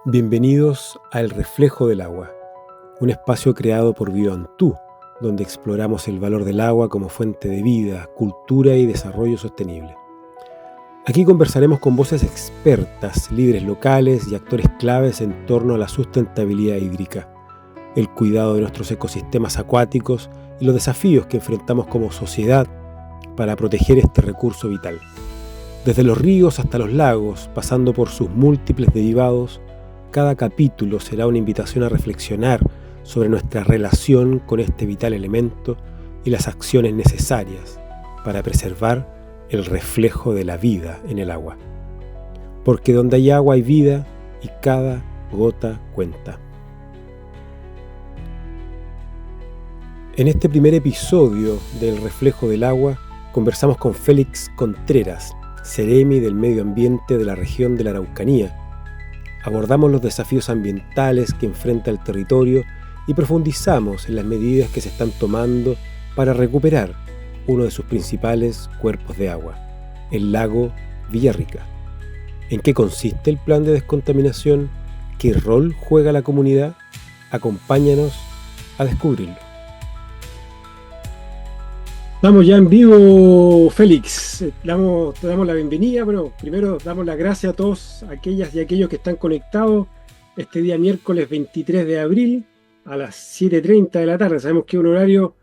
Bienvenidos a El Reflejo del Agua, un espacio creado por Bioantú, donde exploramos el valor del agua como fuente de vida, cultura y desarrollo sostenible. Aquí conversaremos con voces expertas, líderes locales y actores claves en torno a la sustentabilidad hídrica, el cuidado de nuestros ecosistemas acuáticos y los desafíos que enfrentamos como sociedad para proteger este recurso vital. Desde los ríos hasta los lagos, pasando por sus múltiples derivados, cada capítulo será una invitación a reflexionar sobre nuestra relación con este vital elemento y las acciones necesarias para preservar el reflejo de la vida en el agua. Porque donde hay agua hay vida y cada gota cuenta. En este primer episodio del Reflejo del Agua conversamos con Félix Contreras, Ceremi del Medio Ambiente de la región de la Araucanía. Abordamos los desafíos ambientales que enfrenta el territorio y profundizamos en las medidas que se están tomando para recuperar uno de sus principales cuerpos de agua, el lago Villarrica. ¿En qué consiste el plan de descontaminación? ¿Qué rol juega la comunidad? Acompáñanos a descubrirlo. Estamos ya en vivo, Félix. Te damos la bienvenida. Bueno, primero damos las gracias a todos aquellas y aquellos que están conectados este día miércoles 23 de abril a las 7:30 de la tarde. Sabemos que es un horario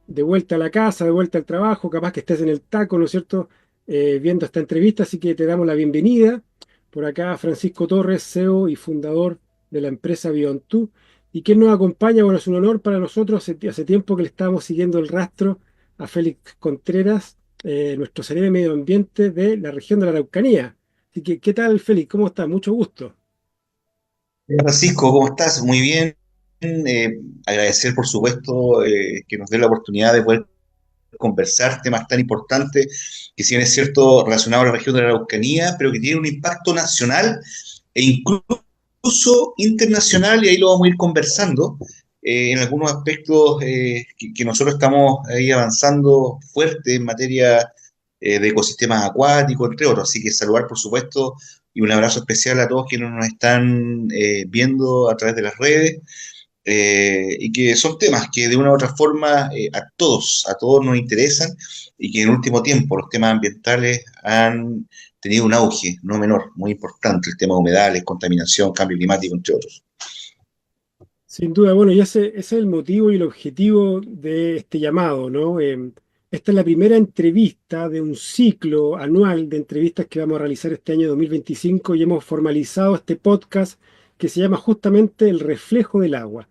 de vuelta a la casa, de vuelta al trabajo, capaz que estés en el taco, ¿no es cierto?, viendo esta entrevista, así que te damos la bienvenida. Por acá Francisco Torres, CEO y fundador de la empresa Bioantú. ¿Y quién nos acompaña? Bueno, es un honor para nosotros, hace tiempo que le estamos siguiendo el rastro a Félix Contreras, nuestro Ceremi de Medio Ambiente de la región de la Araucanía. Así que, ¿qué tal, Félix? ¿Cómo estás? Mucho gusto. Francisco, ¿cómo estás? Muy bien. Agradecer, por supuesto, que nos dé la oportunidad de poder conversar temas tan importantes, que si bien es cierto, relacionados a la región de la Araucanía, pero que tienen un impacto nacional e incluso internacional, y ahí lo vamos a ir conversando, en algunos aspectos que nosotros estamos ahí avanzando fuerte en materia de ecosistemas acuáticos, entre otros. Así que saludar, por supuesto, y un abrazo especial a todos quienes nos están viendo a través de las redes, y que son temas que de una u otra forma a todos nos interesan, y que en el último tiempo los temas ambientales han tenido un auge no menor, muy importante, el tema de humedales, contaminación, cambio climático, entre otros. Sin duda, bueno, y ese es el motivo y el objetivo de este llamado, ¿no? Esta es la primera entrevista de un ciclo anual de entrevistas que vamos a realizar este año 2025 y hemos formalizado este podcast que se llama justamente El Reflejo del Agua.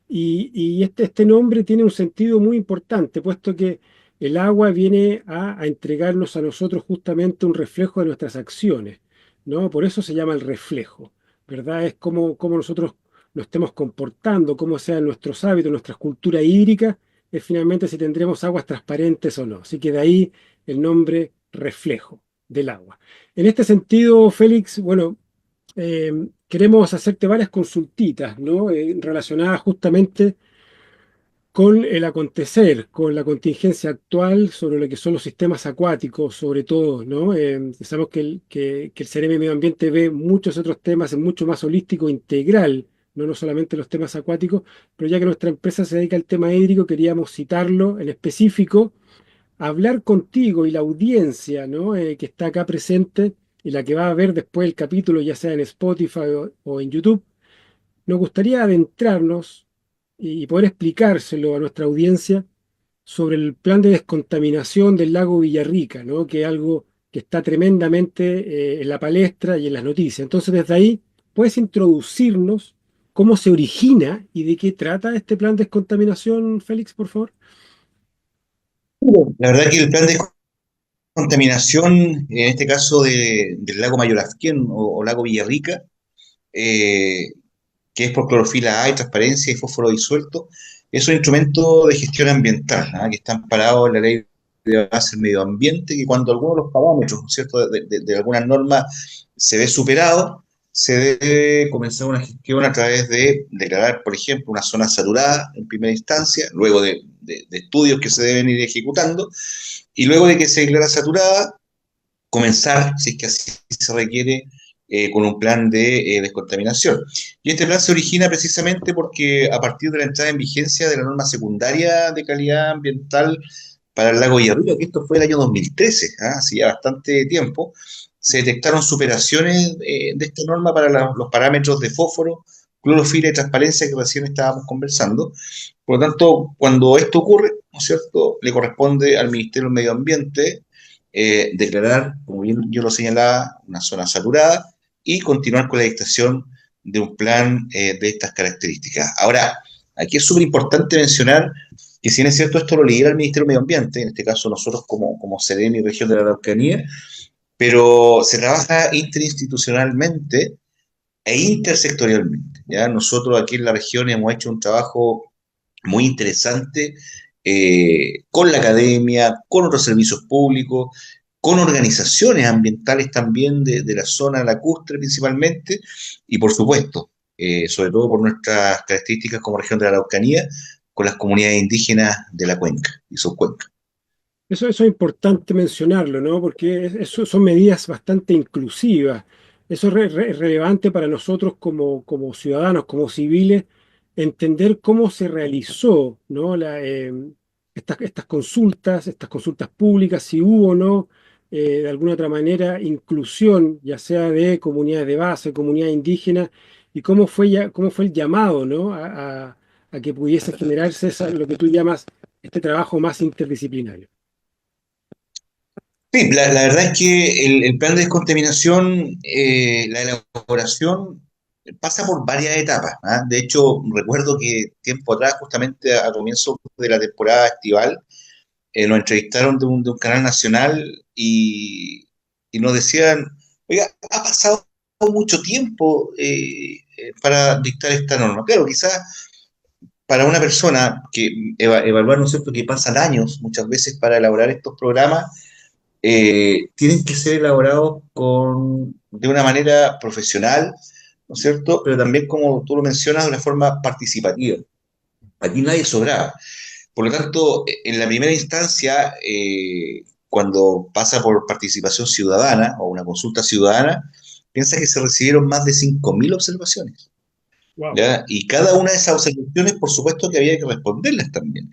Y este nombre tiene un sentido muy importante, puesto que el agua viene a entregarnos a nosotros justamente un reflejo de nuestras acciones, ¿no? Por eso se llama el reflejo, ¿verdad? Es como nosotros nos estemos comportando, cómo sean nuestros hábitos, nuestra cultura hídrica, es finalmente si tendremos aguas transparentes o no. Así que de ahí el nombre reflejo del agua. En este sentido, Félix, bueno, queremos hacerte varias consultitas, ¿no? Relacionadas justamente con el acontecer, con la contingencia actual sobre lo que son los sistemas acuáticos, sobre todo, ¿no? Sabemos que el Ceremi de Medio Ambiente ve muchos otros temas, es mucho más holístico, integral, no solamente los temas acuáticos, pero ya que nuestra empresa se dedica al tema hídrico, queríamos citarlo en específico, hablar contigo y la audiencia, ¿no? Que está acá presente y la que va a ver después el capítulo, ya sea en Spotify o en YouTube. Nos gustaría adentrarnos y poder explicárselo a nuestra audiencia sobre el plan de descontaminación del lago Villarrica, ¿no? Que es algo que está tremendamente en la palestra y en las noticias. Entonces, desde ahí, ¿puedes introducirnos cómo se origina y de qué trata este plan de descontaminación, Félix, por favor? La verdad que el plan de contaminación, en este caso del lago Mayorazquén o lago Villarrica, eh, que es por clorofila A y transparencia y fósforo disuelto, es un instrumento de gestión ambiental, ¿ah? Que está amparado en la ley de base del medio ambiente, que cuando alguno de los parámetros, ¿cierto?, de algunas normas se ve superado, se debe comenzar una gestión a través de declarar, por ejemplo, una zona saturada en primera instancia, luego de estudios que se deben ir ejecutando, y luego de que se declara saturada, comenzar, si es que así se requiere, con un plan de descontaminación. Y este plan se origina precisamente porque a partir de la entrada en vigencia de la norma secundaria de calidad ambiental para el lago Villarrica, que esto fue el año 2013, ¿ah? Hace ya bastante tiempo, se detectaron superaciones de esta norma para los parámetros de fósforo, clorofila y transparencia que recién estábamos conversando. Por lo tanto, cuando esto ocurre, ¿no es cierto?, le corresponde al Ministerio del Medio Ambiente declarar, como bien yo lo señalaba, una zona saturada y continuar con la dictación de un plan de estas características. Ahora, aquí es súper importante mencionar que si bien es cierto esto lo lidera el Ministerio del Medio Ambiente, en este caso nosotros como SERENI y Región de la Araucanía, pero se trabaja interinstitucionalmente e intersectorialmente. ¿Ya? Nosotros aquí en la región hemos hecho un trabajo muy interesante con la academia, con otros servicios públicos, con organizaciones ambientales también de la zona lacustre principalmente, y por supuesto, sobre todo por nuestras características como región de la Araucanía, con las comunidades indígenas de la cuenca y subcuenca. Eso es importante mencionarlo, ¿no? Porque eso son medidas bastante inclusivas. Eso es relevante para nosotros como ciudadanos, como civiles, entender cómo se realizó, ¿no? Estas consultas públicas, si hubo o no, de alguna otra manera, inclusión, ya sea de comunidades de base, comunidades indígenas, y cómo fue el llamado, ¿no? A que pudiese generarse lo que tú llamas este trabajo más interdisciplinario. Sí, la verdad es que el plan de descontaminación, la elaboración pasa por varias etapas. ¿Ah? De hecho, recuerdo que tiempo atrás, justamente a comienzo de la temporada estival, nos entrevistaron de un canal nacional y nos decían, oiga, ha pasado mucho tiempo para dictar esta norma. Claro, quizás para una persona que evaluar, ¿no es cierto?, que pasan años muchas veces para elaborar estos programas, tienen que ser elaborados de una manera profesional, ¿no es cierto? Pero también, como tú lo mencionas, de una forma participativa. Aquí nadie sobraba. Por lo tanto, en la primera instancia, cuando pasa por participación ciudadana o una consulta ciudadana, piensa que se recibieron más de 5.000 observaciones. Wow. ¿Ya? Y cada una de esas observaciones, por supuesto que había que responderlas también.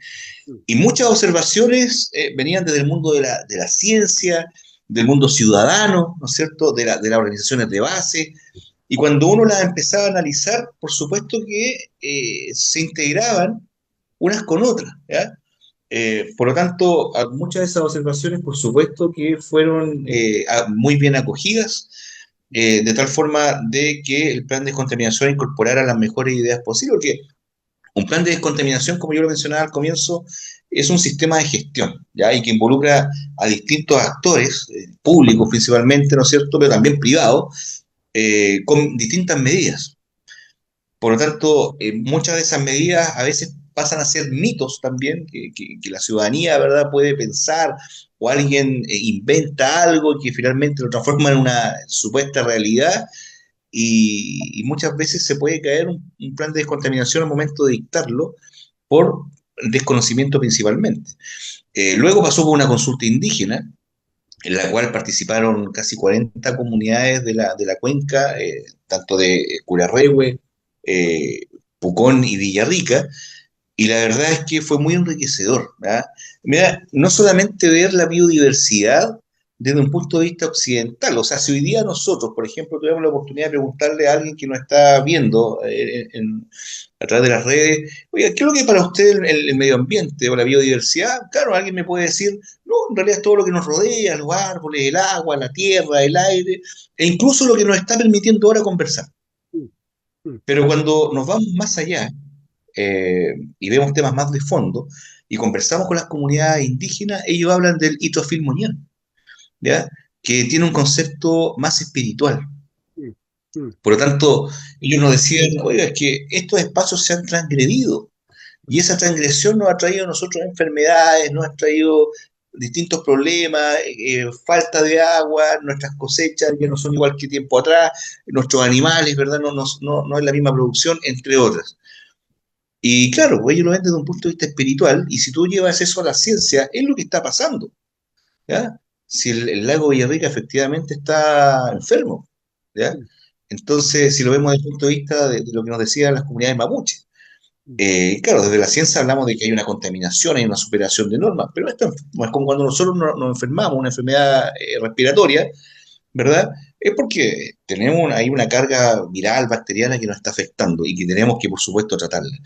Y muchas observaciones venían desde el mundo de la ciencia, del mundo ciudadano, ¿no es cierto?, de las organizaciones de base. Y cuando uno las empezaba a analizar, por supuesto que se integraban unas con otras. ¿Ya? Por lo tanto, muchas de esas observaciones, por supuesto que fueron muy bien acogidas, de tal forma de que el plan de descontaminación incorporara las mejores ideas posibles, porque un plan de descontaminación, como yo lo mencionaba al comienzo, es un sistema de gestión, ¿ya? Y que involucra a distintos actores, públicos principalmente, ¿no es cierto?, pero también privados, con distintas medidas. Por lo tanto, muchas de esas medidas a veces pasan a ser mitos también, que la ciudadanía, ¿verdad?, puede pensar, o alguien inventa algo que finalmente lo transforma en una supuesta realidad, y muchas veces se puede caer un plan de descontaminación al momento de dictarlo por desconocimiento principalmente. Luego pasó por una consulta indígena, en la cual participaron casi 40 comunidades de la cuenca, tanto de Curarrehue, eh, Pucón y Villarrica, y la verdad es que fue muy enriquecedor. ¿Verdad? Mira, no solamente ver la biodiversidad desde un punto de vista occidental, o sea, si hoy día nosotros, por ejemplo, tuvimos la oportunidad de preguntarle a alguien que nos está viendo a través de las redes, oiga, ¿qué es lo que es para usted el medio ambiente o la biodiversidad? Claro, alguien me puede decir, no, en realidad es todo lo que nos rodea, los árboles, el agua, la tierra, el aire, e incluso lo que nos está permitiendo ahora conversar. Mm, mm. Pero cuando nos vamos más allá, y vemos temas más de fondo, y conversamos con las comunidades indígenas, ellos hablan del Itrofilmonian, ¿ya? Que tiene un concepto más espiritual. Mm, mm. Por lo tanto, ellos nos decían, oiga, es que estos espacios se han transgredido, y esa transgresión nos ha traído a nosotros enfermedades, nos ha traído distintos problemas, falta de agua, nuestras cosechas ya no son igual que tiempo atrás, nuestros animales, ¿verdad? No es la misma producción, entre otras. Y claro, pues ellos lo ven desde un punto de vista espiritual, y si tú llevas eso a la ciencia, es lo que está pasando, ¿ya? Si el lago Villarrica efectivamente está enfermo, ¿ya? Entonces, si lo vemos desde el punto de vista de lo que nos decían las comunidades mapuches, claro, desde la ciencia hablamos de que hay una contaminación, hay una superación de normas, pero esto no es como cuando nosotros nos enfermamos, una enfermedad respiratoria, ¿verdad? Es porque tenemos ahí una carga viral, bacteriana que nos está afectando y que tenemos que, por supuesto, tratarla.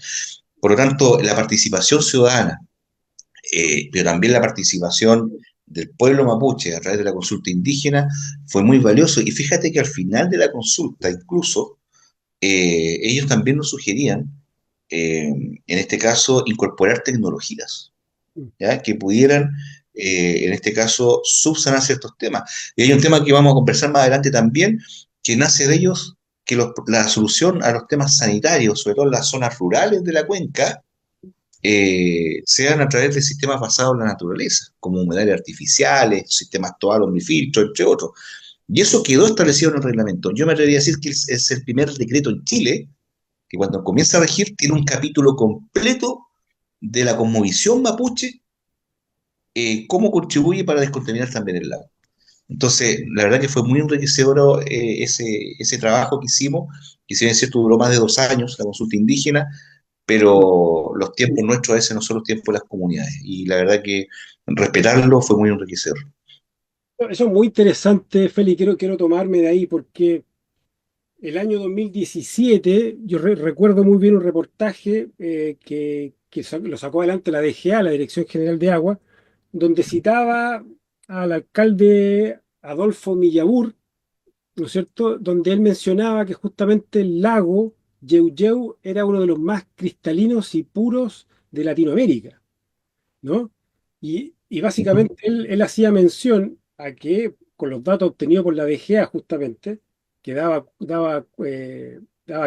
Por lo tanto, la participación ciudadana, pero también la participación del pueblo mapuche a través de la consulta indígena fue muy valioso. Y fíjate que al final de la consulta, incluso, ellos también nos sugerían, en este caso, incorporar tecnologías, ¿ya? Que pudieran, en este caso, subsanar ciertos temas. Y hay un tema que vamos a conversar más adelante también, que nace de ellos, que la solución a los temas sanitarios, sobre todo en las zonas rurales de la cuenca, sean a través de sistemas basados en la naturaleza, como humedales artificiales, sistemas toal, omnifiltro, entre otros. Y eso quedó establecido en el reglamento. Yo me atrevería a decir que es el primer decreto en Chile que cuando comienza a regir tiene un capítulo completo de la cosmovisión mapuche, cómo contribuye para descontaminar también el lago. Entonces, la verdad que fue muy enriquecedor ese trabajo que hicimos, que si bien es cierto duró más de 2 años, la consulta indígena, pero los tiempos nuestros a veces no son los tiempos de las comunidades. Y la verdad que respetarlo fue muy enriquecedor. Eso es muy interesante, Feli, quiero tomarme de ahí porque el año 2017 yo recuerdo muy bien un reportaje que lo sacó adelante la DGA, la Dirección General de Agua, donde citaba al alcalde Adolfo Millabur, ¿no es cierto?, donde él mencionaba que justamente el lago Yeuyeu era uno de los más cristalinos y puros de Latinoamérica, ¿no? Y básicamente él hacía mención a que con los datos obtenidos por la DGA justamente, que daba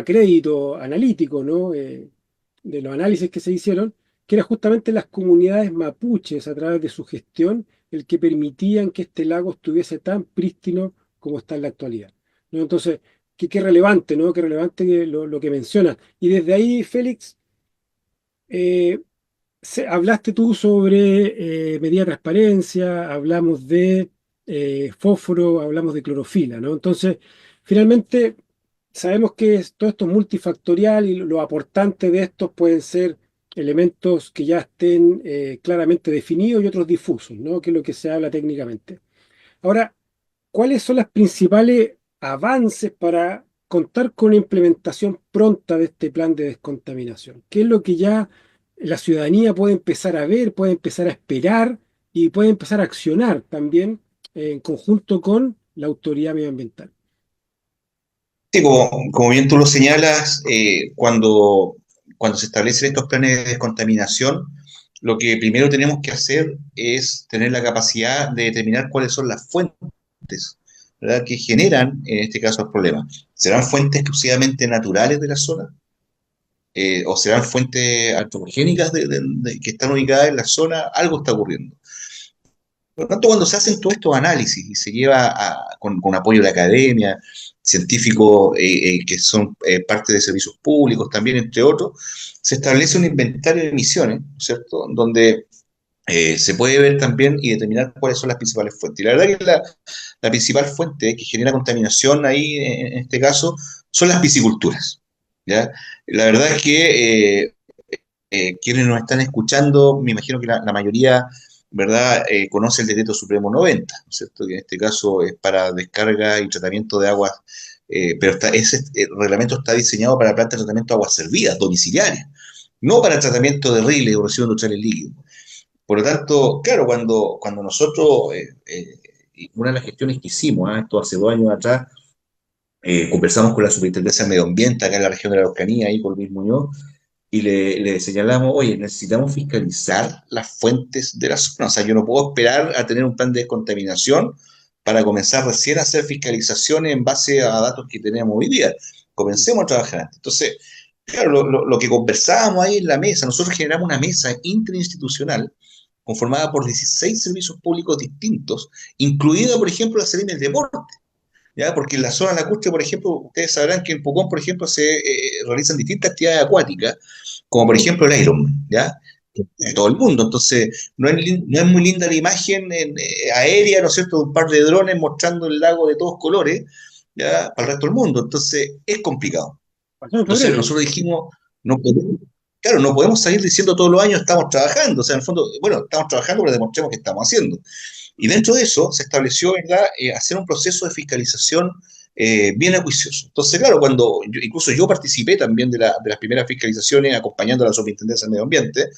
crédito analítico, ¿no? De los análisis que se hicieron, que eran justamente las comunidades mapuches a través de su gestión el que permitían que este lago estuviese tan prístino como está en la actualidad, ¿no? Entonces, qué relevante, ¿no? Qué relevante lo que menciona. Y desde ahí, Félix, eh, hablaste tú sobre medida de transparencia, hablamos de fósforo, hablamos de clorofila, ¿no? Entonces, finalmente, sabemos que todo esto es multifactorial y lo aportante de estos pueden ser elementos que ya estén claramente definidos y otros difusos, ¿no? Que es lo que se habla técnicamente. Ahora, ¿cuáles son los principales avances para contar con una implementación pronta de este plan de descontaminación? ¿Qué es lo que ya la ciudadanía puede empezar a ver, puede empezar a esperar y puede empezar a accionar también en conjunto con la autoridad medioambiental? Sí, como bien tú lo señalas, cuando se establecen estos planes de descontaminación, lo que primero tenemos que hacer es tener la capacidad de determinar cuáles son las fuentes, ¿verdad?, que generan, en este caso, el problema. ¿Serán fuentes exclusivamente naturales de la zona? ¿O serán fuentes antropogénicas que están ubicadas en la zona? Algo está ocurriendo. Por lo tanto, cuando se hacen todos estos análisis y se lleva con apoyo de la academia, científicos que son parte de servicios públicos también, entre otros, se establece un inventario de emisiones, ¿no es cierto?, donde se puede ver también y determinar cuáles son las principales fuentes. Y la verdad que la principal fuente que genera contaminación ahí, en este caso, son las pisciculturas, ¿ya? La verdad es que quienes nos están escuchando, me imagino que la mayoría, ¿verdad?, conoce el Decreto Supremo 90, ¿no es cierto?, que en este caso es para descarga y tratamiento de aguas, pero ese reglamento está diseñado para plantas de tratamiento de aguas servidas, domiciliarias, no para tratamiento de riles o residuos industriales líquidos. Por lo tanto, claro, cuando nosotros, una de las gestiones que hicimos, esto hace 2 años atrás, conversamos con la Superintendencia de Medio Ambiente acá en la región de la Araucanía, ahí con Luis Muñoz, y le señalamos, oye, necesitamos fiscalizar las fuentes de la zona. O sea, yo no puedo esperar a tener un plan de descontaminación para comenzar recién a hacer fiscalizaciones en base a datos que tenemos hoy día. Comencemos a trabajar antes. Entonces, claro, lo que conversábamos ahí en la mesa, nosotros generamos una mesa interinstitucional conformada por 16 servicios públicos distintos, incluida, por ejemplo, la Serena del Deporte. ¿Ya? Porque en la zona lacustre, por ejemplo, ustedes sabrán que en Pucón, por ejemplo, se realizan distintas actividades acuáticas, como por ejemplo el Ironman, ¿ya? De todo el mundo. Entonces, no es muy linda la imagen aérea, ¿no es cierto?, de un par de drones mostrando el lago de todos colores, ya para el resto del mundo. Entonces, es complicado. Pasó en Entonces, febrero. nosotros dijimos, no podemos, claro, no podemos seguir diciendo todos los años estamos trabajando. O sea, en el fondo, bueno, estamos trabajando, pero demostremos que estamos haciendo. Y dentro de eso se estableció, ¿verdad?, hacer un proceso de fiscalización bien acuicioso. Entonces, claro, incluso yo participé también de las primeras fiscalizaciones acompañando a la Superintendencia del Medio Ambiente,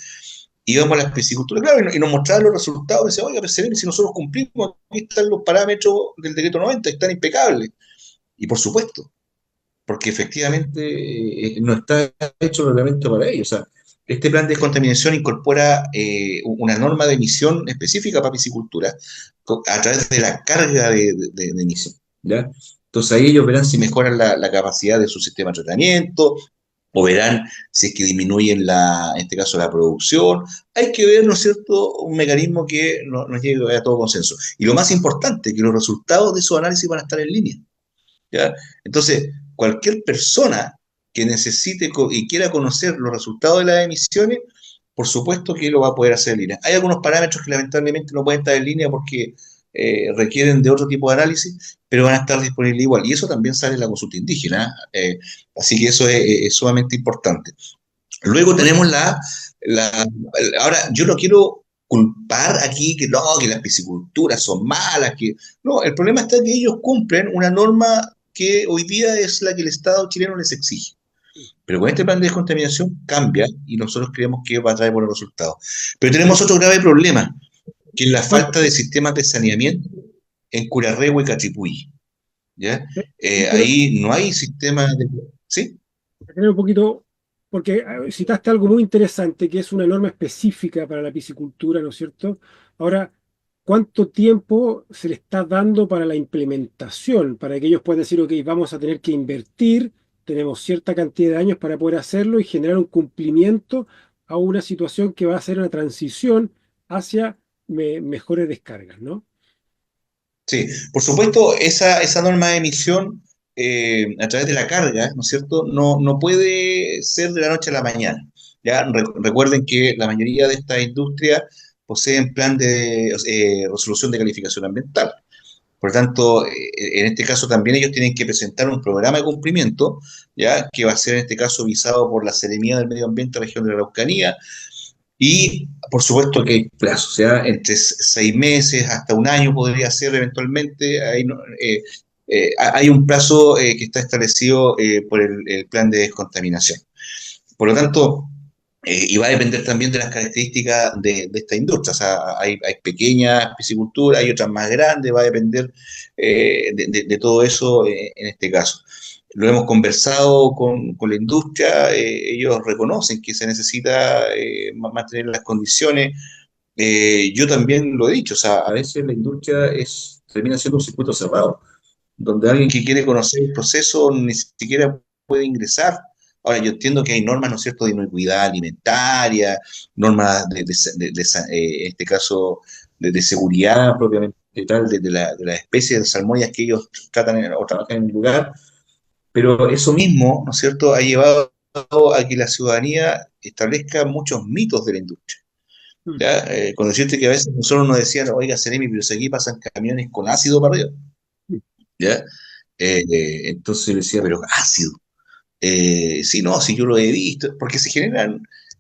íbamos a la piscicultura, claro, y nos mostraban los resultados, y decían, oiga, pero si nosotros cumplimos, aquí están los parámetros del decreto 90, están impecables. Y por supuesto, porque efectivamente no está hecho el reglamento para ello. O sea, este plan de descontaminación incorpora una norma de emisión específica para piscicultura a través de la carga de emisión. ¿Ya? Entonces ahí ellos verán si mejoran la capacidad de su sistema de tratamiento, o verán si es que disminuyen en este caso, la producción. Hay que ver, ¿no es cierto?, un mecanismo que nos llegue a todo consenso. Y lo más importante, que los resultados de esos análisis van a estar en línea. ¿Ya? Entonces, cualquier persona que necesite y quiera conocer los resultados de las emisiones, por supuesto que lo va a poder hacer en línea. Hay algunos parámetros que lamentablemente no pueden estar en línea porque requieren de otro tipo de análisis, pero van a estar disponibles igual. Y eso también sale en la consulta indígena. Así que eso es sumamente importante. Luego tenemos ahora, yo no quiero culpar aquí que no, que las pisciculturas son malas, que no, el problema está que ellos cumplen una norma que hoy día es la que el Estado chileno les exige. Pero con este plan de descontaminación cambia y nosotros creemos que va a traer buenos resultados. Pero tenemos otro grave problema, que es la ¿Cuál? falta de sistemas de saneamiento en Curarrehue y Cachipuy. ¿Ya? Sí, pero Ahí no hay sistema de... ¿Sí? tener un poquito, porque citaste algo muy interesante, que es una norma específica para la piscicultura, ¿no es cierto? Ahora, ¿cuánto tiempo se le está dando para la implementación? Para que ellos puedan decir, ok, vamos a tener que invertir, tenemos cierta cantidad de años para poder hacerlo y generar un cumplimiento a una situación que va a ser una transición hacia mejores descargas, ¿no? Sí, por supuesto, esa norma de emisión a través de la carga, ¿no es cierto?, no puede ser de la noche a la mañana. Ya recuerden que la mayoría de estas industrias poseen plan de resolución de calificación ambiental. Por lo tanto, en este caso también ellos tienen que presentar un programa de cumplimiento, ya que va a ser en este caso visado por la Seremía del Medio Ambiente Región de la Araucanía, y por supuesto que hay plazos, ¿ya? Entre 6 meses hasta un año podría ser eventualmente. Hay un plazo que está establecido por el plan de descontaminación. Por lo tanto, y va a depender también de las características de esta industria. O sea, hay pequeñas pisciculturas, hay otras más grandes, va a depender de todo eso en este caso. Lo hemos conversado con la industria, ellos reconocen que se necesita mantener las condiciones. Yo también lo he dicho, o sea, a veces la industria termina siendo un circuito cerrado, donde alguien que quiere conocer el proceso ni siquiera puede ingresar. Ahora, yo entiendo que hay normas, ¿no es cierto?, de inocuidad alimentaria, normas en este caso, de seguridad propiamente tal, de la especie de salmonias que ellos tratan o trabajan en el lugar, pero eso mismo, ¿no es cierto?, ha llevado a que la ciudadanía establezca muchos mitos de la industria. Mm. ¿Ya? Con decirte que a veces nosotros nos decían, oiga, Seremi, pero si aquí pasan camiones con ácido para arriba. ¿Ya? Entonces yo le decía, pero ácido. Sí, no, si yo lo he visto, porque se generan,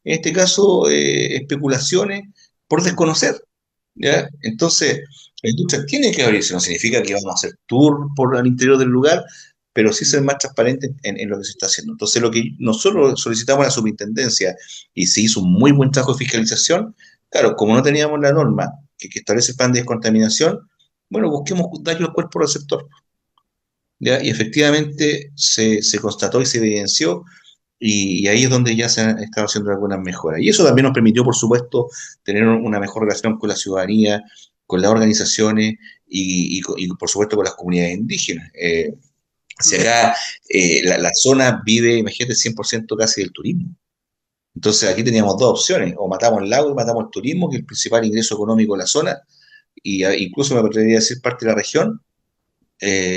en este caso, especulaciones por desconocer. ¿Ya? Entonces, la industria tiene que abrirse, no significa que vamos a hacer tour por el interior del lugar, pero sí ser más transparente en lo que se está haciendo. Entonces, lo que nosotros solicitamos a la superintendencia y se hizo un muy buen trabajo de fiscalización, claro, como no teníamos la norma que establece el plan de descontaminación, bueno, busquemos daño al cuerpo receptor. ¿Ya? Y efectivamente se constató y se evidenció, y ahí es donde ya se han estado haciendo algunas mejoras. Y eso también nos permitió, por supuesto, tener una mejor relación con la ciudadanía, con las organizaciones y por supuesto, con las comunidades indígenas. Si Mm. acá la zona vive, imagínate, 100% casi del turismo. Entonces aquí teníamos dos opciones: o matamos el lago y matamos el turismo, que es el principal ingreso económico de la zona, y incluso me podría decir parte de la región,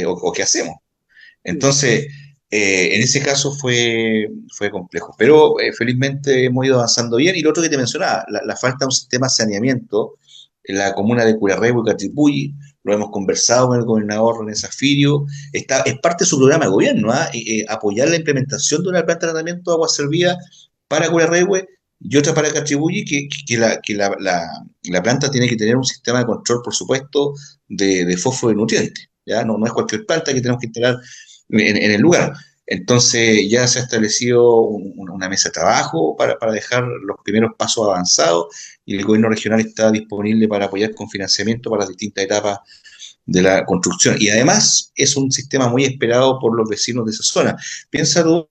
o qué hacemos. Sí. Entonces, en ese caso fue complejo, pero felizmente hemos ido avanzando bien. Y lo otro que te mencionaba, la falta de un sistema de saneamiento en la comuna de Curarrehue y Catripuy, lo hemos conversado con el gobernador René Zafirio, es parte de su programa de gobierno, ¿ah? Apoyar la implementación de una planta de tratamiento de agua servida para Curarrehue y otra para Cachibuyi, la planta tiene que tener un sistema de control, por supuesto, de fósforo de nutrientes, ¿ya? No, no es cualquier planta que tenemos que instalar en el lugar. Entonces ya se ha establecido una mesa de trabajo para dejar los primeros pasos avanzados y el gobierno regional está disponible para apoyar con financiamiento para las distintas etapas de la construcción. Y además es un sistema muy esperado por los vecinos de esa zona. Piensa tú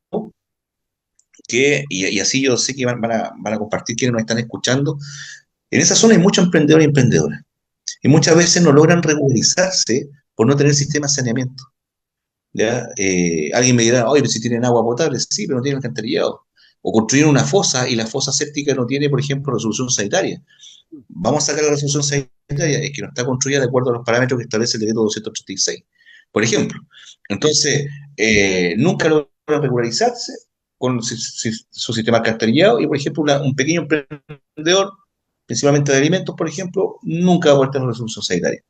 y así yo sé que van a compartir quienes nos están escuchando, en esa zona hay muchos emprendedores y emprendedoras. Y muchas veces no logran regularizarse por no tener sistema de saneamiento. ¿Ya? Alguien me dirá, oye, pero si tienen agua potable, sí, pero no tienen alcantarillado. O construyen una fosa y la fosa séptica no tiene, por ejemplo, resolución sanitaria. Vamos a sacar la resolución sanitaria, es que no está construida de acuerdo a los parámetros que establece el decreto 236, por ejemplo. Entonces, nunca logran regularizarse con su sistema alcantarillado y, por ejemplo, un pequeño emprendedor, principalmente de alimentos, por ejemplo, nunca va a poder tener resolución sanitaria.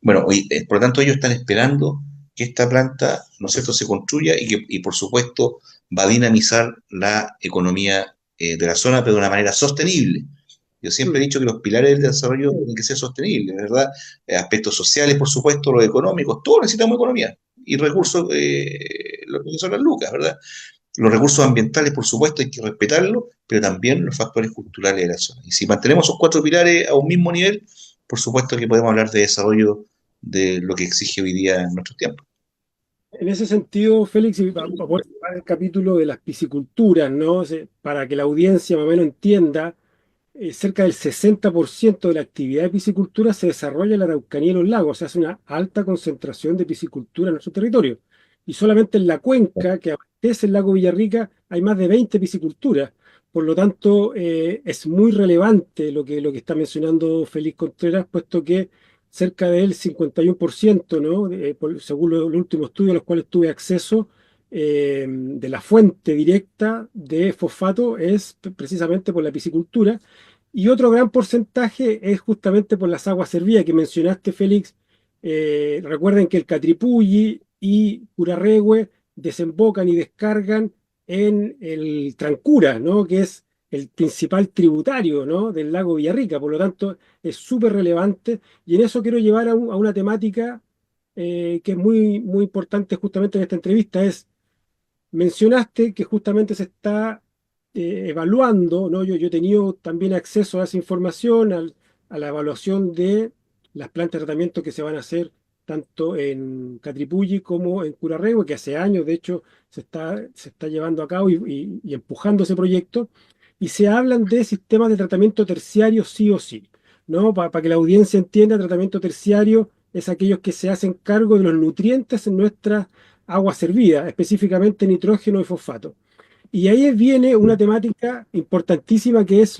Bueno, por lo tanto, ellos están esperando que esta planta, ¿no es cierto?, se construya y por supuesto, va a dinamizar la economía de la zona, pero de una manera sostenible. Yo siempre he Mm. dicho que los pilares del desarrollo tienen que ser sostenibles, ¿verdad? Aspectos sociales, por supuesto, los económicos, todos necesitamos economía y recursos, lo que son las lucas, ¿verdad? Los recursos ambientales, por supuesto, hay que respetarlos, pero también los factores culturales de la zona. Y si mantenemos esos cuatro pilares a un mismo nivel, por supuesto que podemos hablar de desarrollo de lo que exige hoy día en nuestros tiempos. En ese sentido, Félix, y va a poder tomar el capítulo de las pisciculturas, ¿no? Para que la audiencia más o menos entienda, cerca del 60% de la actividad de piscicultura se desarrolla en la Araucanía y los lagos, o sea, hace una alta concentración de piscicultura en nuestro territorio. Y solamente en la cuenca que abastece el lago Villarrica hay más de 20 pisciculturas. Por lo tanto, es muy relevante lo que está mencionando Félix Contreras, puesto que cerca del 51%, ¿no? Según los últimos estudios a los cuales tuve acceso, de la fuente directa de fosfato es precisamente por la piscicultura y otro gran porcentaje es justamente por las aguas servidas que mencionaste, Félix. Recuerden que el Catripulli y Curarrehue desembocan y descargan en el Trancura, ¿no? Que es el principal tributario, ¿no? Del lago Villarrica. Por lo tanto, es súper relevante. Y en eso quiero llevar a una temática que es muy importante justamente en esta entrevista. Mencionaste que justamente se está evaluando, ¿no? Yo he tenido también acceso a esa información, a la evaluación de las plantas de tratamiento que se van a hacer tanto en Catripulli como en Curarrehue, que hace años, de hecho, se está llevando a cabo y empujando ese proyecto, y se hablan de sistemas de tratamiento terciario sí o sí, ¿no? Para que la audiencia entienda, tratamiento terciario es aquellos que se hacen cargo de los nutrientes en nuestras agua servida, específicamente nitrógeno y fosfato. Y ahí viene una temática importantísima que es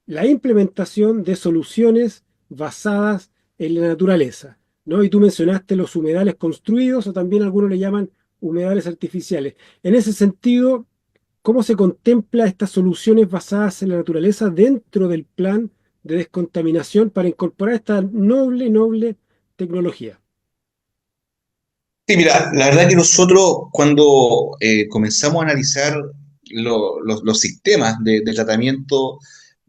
la implementación de soluciones basadas en la naturaleza, ¿no? Y tú mencionaste los humedales construidos o también algunos le llaman humedales artificiales. En ese sentido, ¿cómo se contempla estas soluciones basadas en la naturaleza dentro del plan de descontaminación para incorporar esta noble tecnología? Sí, mira, la verdad que nosotros cuando comenzamos a analizar los sistemas de tratamiento,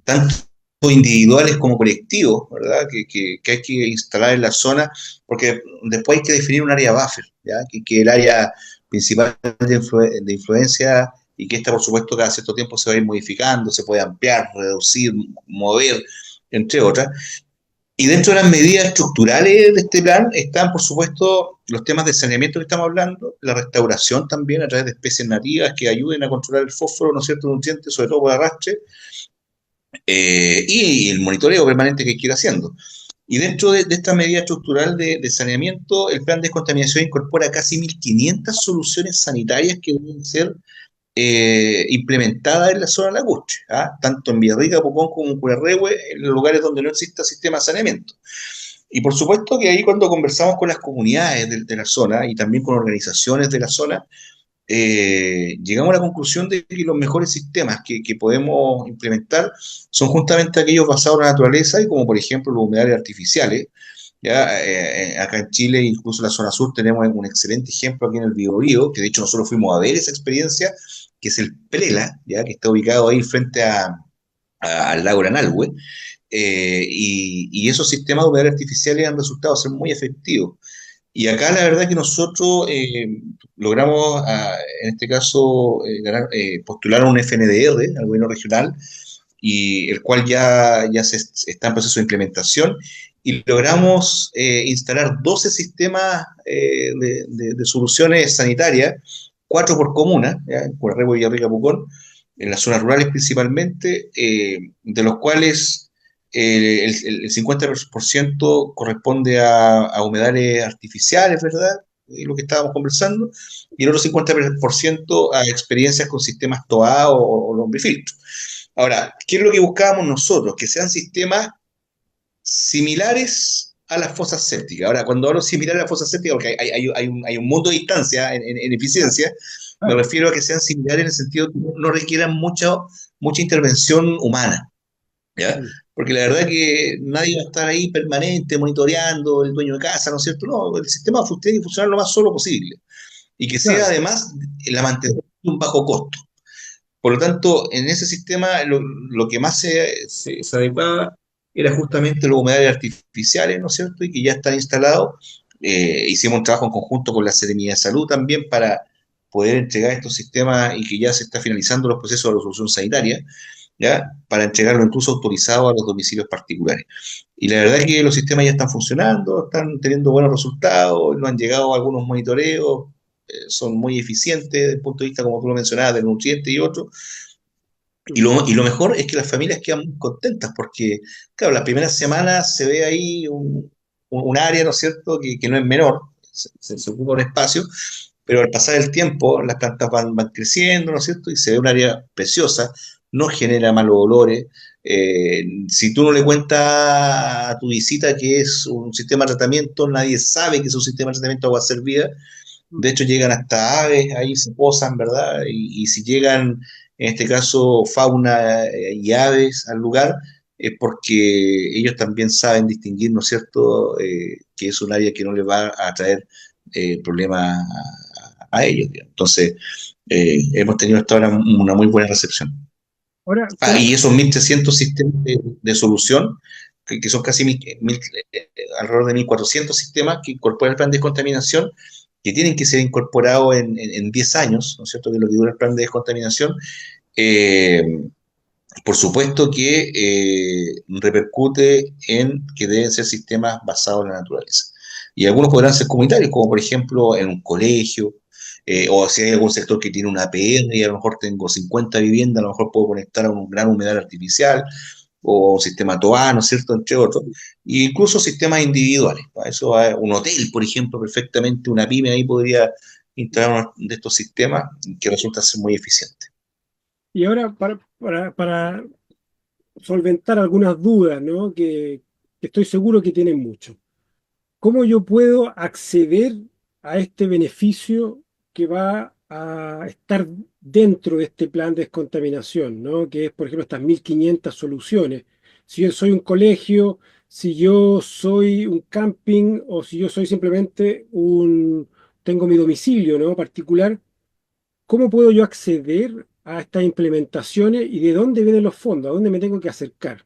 tanto individuales como colectivos, ¿verdad? Que hay que instalar en la zona, porque después hay que definir un área buffer, ¿ya? Que el área principal de influencia y que esta, por supuesto, cada cierto tiempo se va a ir modificando, se puede ampliar, reducir, mover, entre otras. Y dentro de las medidas estructurales de este plan están, por supuesto, los temas de saneamiento que estamos hablando, la restauración también a través de especies nativas que ayuden a controlar el fósforo, ¿no es cierto?, nutrientes, sobre todo por arrastre, y el monitoreo permanente que hay que ir haciendo. Y dentro de esta medida estructural de saneamiento, el plan de descontaminación incorpora casi 1.500 soluciones sanitarias que deben ser implementadas en la zona lacustre, ¿ah? Tanto en Villarrica, Pucón como en Curarrehue, en los lugares donde no exista sistema de saneamiento. Y por supuesto que ahí cuando conversamos con las comunidades de la zona y también con organizaciones de la zona, llegamos a la conclusión de que los mejores sistemas que podemos implementar son justamente aquellos basados en la naturaleza y como por ejemplo los humedales artificiales, Ya, acá en Chile, incluso en la zona sur, tenemos un excelente ejemplo aquí en el Biobío, que de hecho nosotros fuimos a ver esa experiencia, que es el Prelela, ya, que está ubicado ahí frente al lago Ranalhue, y esos sistemas de humedal artificiales han resultado ser muy efectivos. Y acá la verdad que nosotros logramos, en este caso, postular a un FNDR, al gobierno regional, y el cual ya está en proceso de implementación, y logramos instalar 12 sistemas de soluciones sanitarias, 4 por comuna, ¿ya? En Currahebo, Villarrica, Pucón, en las zonas rurales principalmente, de los cuales el 50% corresponde a humedales artificiales, ¿verdad? Lo que estábamos conversando, y el otro 50% a experiencias con sistemas TOA o lombrifiltro. Ahora, ¿qué es lo que buscábamos nosotros? Que sean sistemas similares a las fosas sépticas. Ahora, cuando hablo similar a las fosas sépticas, porque hay un mundo de distancia en eficiencia, me Claro, refiero a que sean similares en el sentido que no requieran mucha intervención humana, ¿ya? mm, Porque la verdad que nadie va a estar ahí permanente, monitoreando, el dueño de casa, ¿no es cierto? No, el sistema tiene que funcionar lo más solo posible. Y que sea claro. además la mantención de un bajo costo. Por lo tanto, en ese sistema lo que más se adecuaba era justamente los humedales artificiales, ¿no es cierto? Y que ya están instalados. Hicimos un trabajo en conjunto con la Seremía de Salud también para poder entregar estos sistemas y que ya se está finalizando los procesos de resolución sanitaria, ¿ya? Para entregarlo incluso autorizado a los domicilios particulares. Y la verdad es que los sistemas ya están funcionando, están teniendo buenos resultados, no han llegado algunos monitoreos, son muy eficientes desde el punto de vista, como tú lo mencionabas, del nutriente y otro. Y Mm. lo mejor es que las familias quedan muy contentas porque, claro, las primeras semanas se ve ahí un área, ¿no es cierto?, que no es menor, se ocupa un espacio, pero al pasar el tiempo las plantas van creciendo, ¿no es cierto?, y se ve un área preciosa, no genera malos olores. Si tú no le cuentas a tu visita que es un sistema de tratamiento, nadie sabe que es un sistema de tratamiento de agua servida. Mm. De hecho, llegan hasta aves, ahí se posan, ¿verdad? Y si llegan, en este caso, fauna y aves al lugar, es porque ellos también saben distinguir, ¿no es cierto?, que es un área que no les va a traer problemas a ellos, digamos. Entonces, hemos tenido hasta ahora una muy buena recepción. Ahora, Y esos 1.300 sistemas de solución, que son casi alrededor de 1.400 sistemas que incorporan el plan de descontaminación, que tienen que ser incorporados en 10 años, ¿no es cierto?, que es lo que dura el plan de descontaminación. eh, por supuesto que repercute en que deben ser sistemas basados en la naturaleza. Y algunos podrán ser comunitarios, como por ejemplo en un colegio, o si hay algún sector que tiene una APR y a lo mejor tengo 50 viviendas, a lo mejor puedo conectar a un gran humedal artificial o un sistema TOA, ¿no es cierto?, entre otros, e incluso sistemas individuales. Para eso un hotel, por ejemplo, perfectamente una pyme ahí podría instalar uno de estos sistemas que resulta ser muy eficiente. y ahora para solventar algunas dudas, ¿no? Que estoy seguro que tienen mucho. ¿Cómo yo puedo acceder a este beneficio que va a estar dentro de este plan de descontaminación, ¿no? Que es, por ejemplo, estas 1.500 soluciones? Si yo soy un colegio, si yo soy un camping o si yo soy simplemente tengo mi domicilio, ¿no? particular, ¿cómo puedo yo acceder a estas implementaciones y de dónde vienen los fondos? ¿A dónde me tengo que acercar?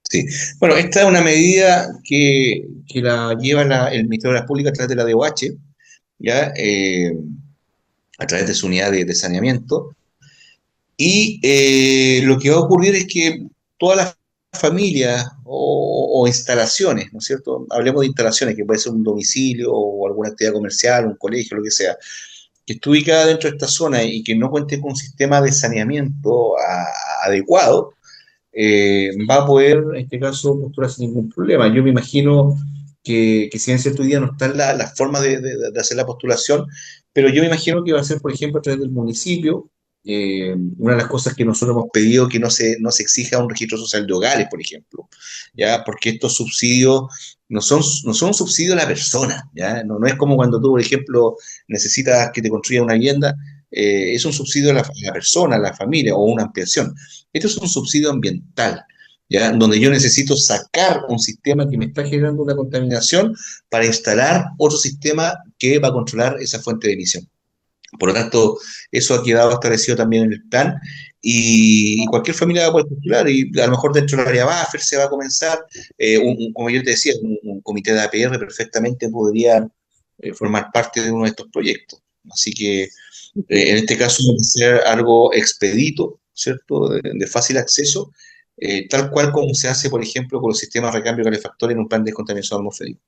Sí, bueno, esta es una medida que la lleva el Ministerio de las Públicas a través de la DOH, ¿ya? A través de su unidad de saneamiento. Y lo que va a ocurrir es que todas las familias o instalaciones, ¿no es cierto? Hablemos de instalaciones, que puede ser un domicilio o alguna actividad comercial, un colegio, lo que sea, que esté ubicada dentro de esta zona y que no cuente con un sistema de saneamiento adecuado, va a poder, en este caso, postular sin ningún problema. Yo me imagino que si en cierto día no están las formas de hacer la postulación, pero yo me imagino que va a ser, por ejemplo, a través del municipio. Una de las cosas que nosotros hemos pedido que no se exija un registro social de hogares, por ejemplo, ¿ya? Porque estos subsidios no son un subsidio a la persona, ¿ya? No es como cuando tú, por ejemplo, necesitas que te construyan una vivienda, es un subsidio a la persona, a la familia o una ampliación. Esto es un subsidio ambiental. ¿ya? Donde yo necesito sacar un sistema que me está generando una contaminación para instalar otro sistema que va a controlar esa fuente de emisión. Por lo tanto, eso ha quedado establecido también en el plan y cualquier familia va a poder postular y a lo mejor dentro del área buffer se va a comenzar, como yo te decía, un comité de APR perfectamente podría formar parte de uno de estos proyectos. Así que en este caso va a ser algo expedito, ¿cierto? De fácil acceso, tal cual como se hace, por ejemplo, con los sistemas de recambio calefactor en un plan de descontaminación atmosférica.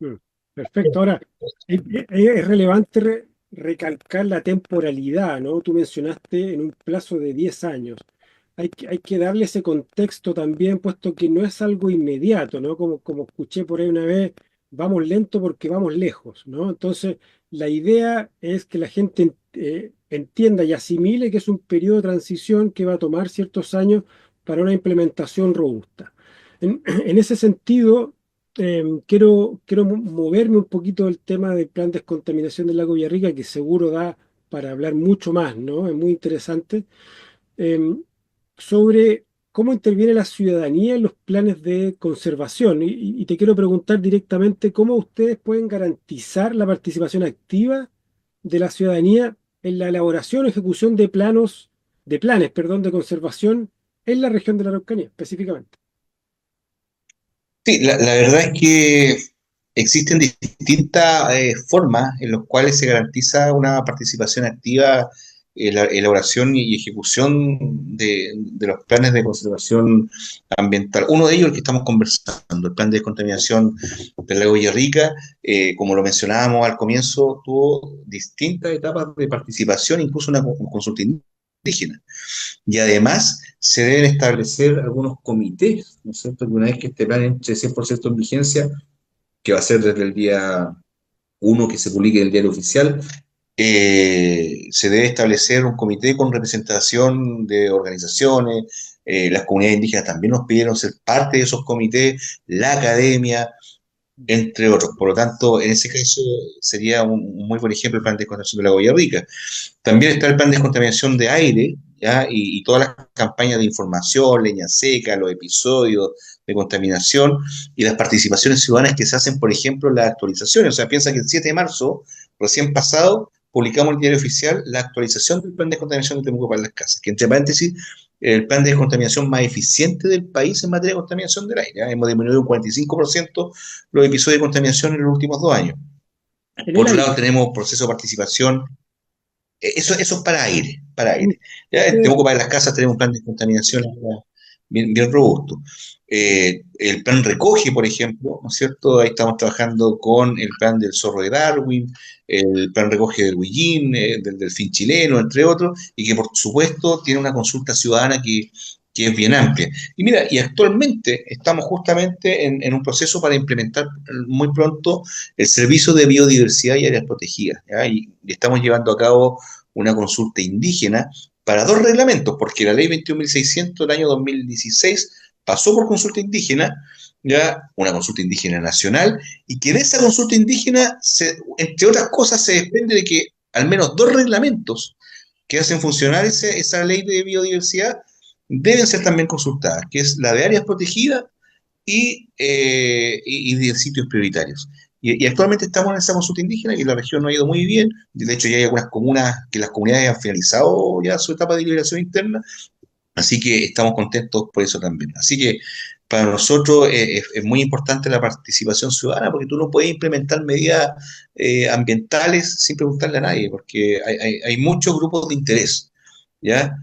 Mm, perfecto. Ahora, es relevante recalcar la temporalidad, ¿no? Tú mencionaste en un plazo de 10 años. Hay que darle ese contexto también, puesto que no es algo inmediato, ¿no? Como escuché por ahí una vez, vamos lento porque vamos lejos, ¿no? Entonces, la idea es que la gente entienda y asimile que es un periodo de transición que va a tomar ciertos años para una implementación robusta. En ese sentido, quiero moverme un poquito del tema del plan de descontaminación del lago Villarrica, que seguro da para hablar mucho más, ¿no? Es muy interesante. em, Sobre cómo interviene la ciudadanía en los planes de conservación. Y te quiero preguntar directamente cómo ustedes pueden garantizar la participación activa de la ciudadanía en la elaboración o ejecución de planes, perdón, de conservación en la región de la Araucanía, específicamente. Sí, la verdad es que existen distintas formas en las cuales se garantiza una participación activa en la elaboración y ejecución de los planes de conservación ambiental. Uno de ellos, el que estamos conversando, el plan de descontaminación del lago Villarrica, como lo mencionábamos al comienzo, tuvo distintas etapas de participación, incluso una consulta indígena. Y además se deben establecer algunos comités, ¿no es cierto? Que una vez que este plan entre 100% en vigencia, que va a ser desde el día 1 que se publique en el diario oficial, se debe establecer un comité con representación de organizaciones, las comunidades indígenas también nos pidieron ser parte de esos comités, la academia, entre otros. Por lo tanto, en ese caso sería un muy buen ejemplo el plan de descontaminación de la Goya Rica. También está el plan de descontaminación de aire, ¿ya? Y todas las campañas de información, leña seca, los episodios de contaminación y las participaciones ciudadanas que se hacen, por ejemplo, en las actualizaciones. O sea, piensa que el 7 de marzo, recién pasado, publicamos en el diario oficial la actualización del plan de descontaminación de Temuco para las casas, que entre paréntesis, el plan de descontaminación más eficiente del país en materia de contaminación del aire. ¿Ya? Hemos disminuido un 45% los episodios de contaminación en los últimos 2 años. En Por el otro lado, aire. tenemos proceso de participación eso es para aire, para Mm, aire. Ya en ustedes- Temuco para las casas tenemos un plan de contaminación bien robusto. El plan recoge, por ejemplo, ¿no es cierto? Ahí estamos trabajando con el plan del zorro de Darwin, el plan recoge del Huillín, del delfín chileno, entre otros, y que por supuesto tiene una consulta ciudadana que es bien amplia. Y mira, y actualmente estamos justamente en un proceso para implementar muy pronto el servicio de biodiversidad y áreas protegidas, ¿ya? Y estamos llevando a cabo una consulta indígena para dos reglamentos, porque la ley 21.600 del año 2016 pasó por consulta indígena, ya una consulta indígena nacional, y que de esa consulta indígena, entre otras cosas, se desprende de que al menos dos reglamentos que hacen funcionar esa ley de biodiversidad deben ser también consultadas, que es la de áreas protegidas y de sitios prioritarios. Y actualmente estamos en esa consulta indígena, que la región no ha ido muy bien. De hecho, ya hay algunas comunas que las comunidades han finalizado ya su etapa de liberación interna, así que estamos contentos por eso también. Así que para nosotros es muy importante la participación ciudadana, porque tú no puedes implementar medidas ambientales sin preguntarle a nadie, porque hay muchos grupos de interés, ¿ya?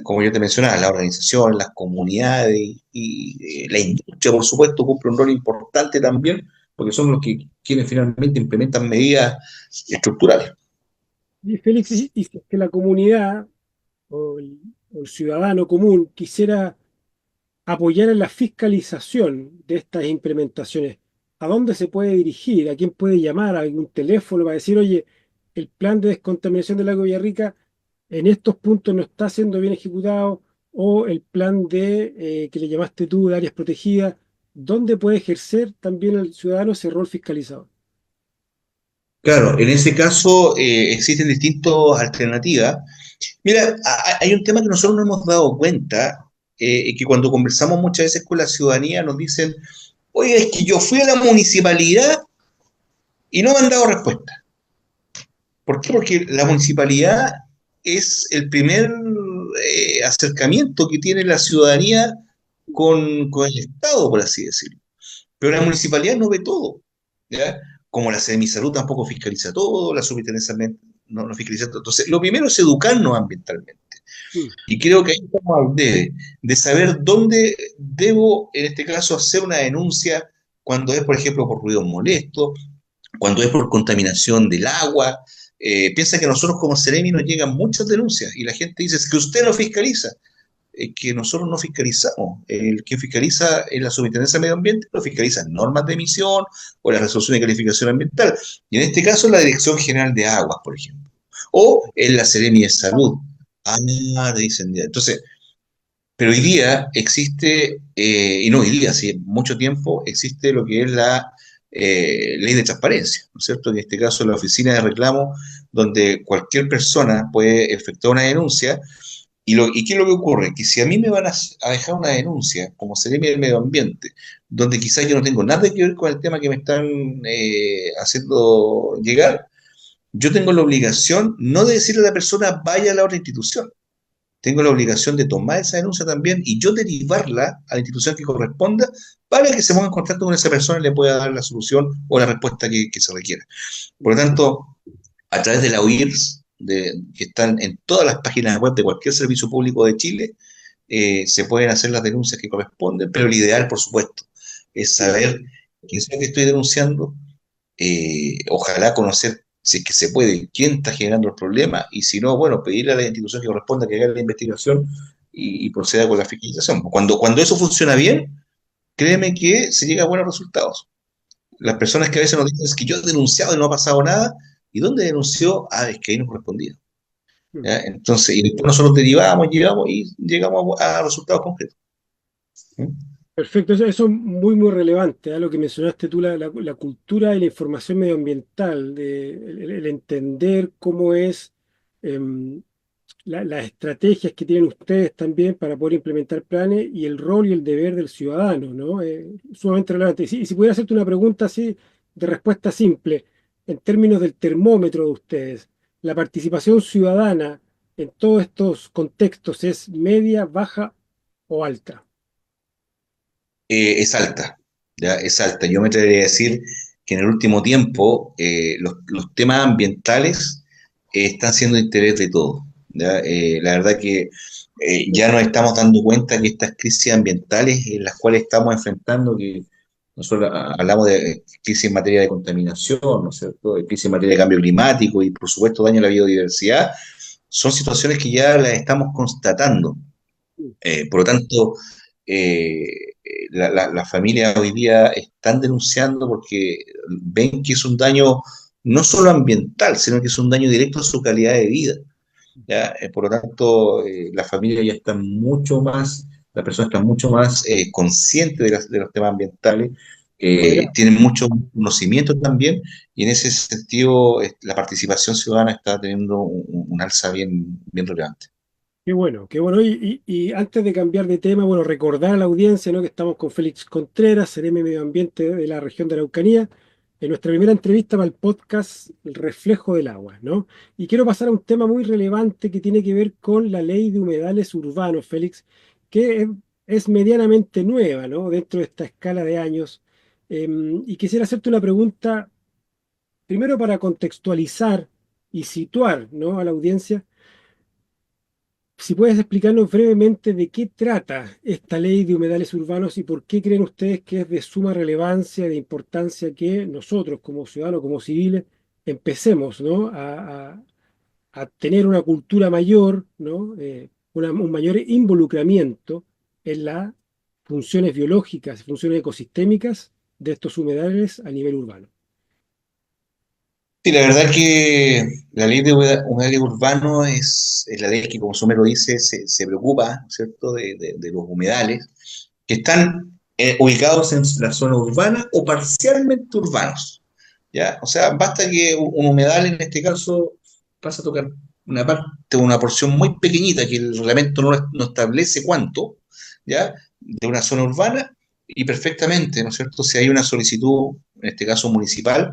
Como yo te mencionaba, las organizaciones, las comunidades y la industria, por supuesto, cumple un rol importante también, porque son los que quienes finalmente implementan medidas estructurales. y Félix, y si es que la comunidad o el ciudadano común quisiera apoyar en la fiscalización de estas implementaciones, ¿a dónde se puede dirigir? ¿A quién puede llamar? ¿A algún teléfono para decir, oye, el plan de descontaminación del lago Villarrica en estos puntos no está siendo bien ejecutado? O el plan que le llamaste tú de áreas protegidas, ¿dónde puede ejercer también el ciudadano ese rol fiscalizador? Claro, en ese caso existen distintas alternativas. Mira, hay un tema que nosotros no hemos dado cuenta, que cuando conversamos muchas veces con la ciudadanía nos dicen, oye, es que yo fui a la municipalidad y no me han dado respuesta. ¿Por qué? Porque la municipalidad es el primer acercamiento que tiene la ciudadanía con el Estado, por así decirlo. Pero la municipalidad no ve todo, ¿ya? Como la Semisalud tampoco fiscaliza todo, la Superintendencia no fiscaliza todo. Entonces, lo primero es educarnos ambientalmente. Mm. Y creo que ahí estamos al debe, de saber dónde debo, en este caso, hacer una denuncia cuando es, por ejemplo, por ruido molesto, cuando es por contaminación del agua. Piensa que nosotros como Seremi nos llegan muchas denuncias y la gente dice, es que usted no fiscaliza, que nosotros no fiscalizamos. El que fiscaliza es la Superintendencia de Medio Ambiente, lo fiscalizan normas de emisión o la resolución de calificación ambiental. Y en este caso la Dirección General de Aguas, por ejemplo. O en la Seremi de Salud. Ah, dicen ya. Entonces, pero hoy día existe, y no hoy día, hace mucho tiempo, existe lo que es la ley de transparencia, ¿no es cierto? En este caso, la oficina de reclamo, donde cualquier persona puede efectuar una denuncia. ¿Y qué es lo que ocurre? Que si a mí me van a dejar una denuncia, como Seremi del Medio Ambiente, donde quizás yo no tengo nada que ver con el tema que me están haciendo llegar, yo tengo la obligación no de decirle a la persona vaya a la otra institución, tengo la obligación de tomar esa denuncia también y yo derivarla a la institución que corresponda para que se ponga en contacto con esa persona y le pueda dar la solución o la respuesta que se requiera. Por lo tanto, a través de la UIRS, que están en todas las páginas web de cualquier servicio público de Chile, se pueden hacer las denuncias que corresponden, pero el ideal, por supuesto, es saber quién es el que estoy denunciando, ojalá conocer si es que se puede, quién está generando el problema, y si no, bueno, pedirle a la institución que corresponda que haga la investigación y proceda con la fiscalización. Cuando eso funciona bien, créeme que se llega a buenos resultados. Las personas que a veces nos dicen es que yo he denunciado y no ha pasado nada, ¿y dónde denunció? Ah, es que ahí no correspondía. Mm. ¿Ya? Entonces, y después nosotros derivamos, llevamos y llegamos a resultados concretos. ¿Mm? Perfecto, eso es muy, muy relevante, lo que mencionaste tú, la cultura y la información medioambiental, el entender cómo es em, las estrategias que tienen ustedes también para poder implementar planes y el rol y el deber del ciudadano, ¿no? Sumamente relevante. Y si pudiera hacerte una pregunta así de respuesta simple, en términos del termómetro de ustedes, ¿la participación ciudadana en todos estos contextos es media, baja o alta? Es alta, ¿ya? Es alta. Yo me atrevería a decir que en el último tiempo los temas ambientales están siendo de interés de todos, ¿ya? La verdad que ya nos estamos dando cuenta que estas crisis ambientales en las cuales estamos enfrentando, que nosotros hablamos de crisis en materia de contaminación, ¿no es cierto? De crisis en materia de cambio climático y por supuesto daño a la biodiversidad, son situaciones que ya las estamos constatando. Por lo tanto, eh, las familias hoy día están denunciando porque ven que es un daño no solo ambiental, sino que es un daño directo a su calidad de vida. ¿Ya? Por lo tanto, las familias ya están mucho más, las personas están mucho más conscientes de los temas ambientales, Empoderado. tienen mucho conocimiento también, y en ese sentido la participación ciudadana está teniendo un alza bien relevante. Qué bueno, qué bueno. Y antes de cambiar de tema, bueno, recordar a la audiencia, ¿no?, que estamos con Félix Contreras, CRM Medio Ambiente de la región de Araucanía, en nuestra primera entrevista para el podcast El Reflejo del Agua, ¿no? Y quiero pasar a un tema muy relevante que tiene que ver con la ley de humedales urbanos, Félix, que es medianamente nueva, ¿no?, dentro de esta escala de años. Y quisiera hacerte una pregunta, primero para contextualizar y situar, ¿no?, a la audiencia. Si puedes explicarnos brevemente de qué trata esta ley de humedales urbanos y por qué creen ustedes que es de suma relevancia, de importancia que nosotros como ciudadanos, como civiles, empecemos, ¿no?, a tener una cultura mayor, ¿no?, un mayor involucramiento en las funciones biológicas, funciones ecosistémicas de estos humedales a nivel urbano. Sí, la verdad que la ley de humedales urbanos es la ley que, como su nombre lo dice, se preocupa, ¿no es cierto?, de los humedales que están ubicados en la zona urbana o parcialmente urbanos. ¿Ya? O sea, basta que un humedal en este caso pase a tocar una parte, una porción muy pequeñita que el reglamento no establece cuánto, ¿ya? De una zona urbana y perfectamente, ¿no es cierto? Si hay una solicitud, en este caso municipal,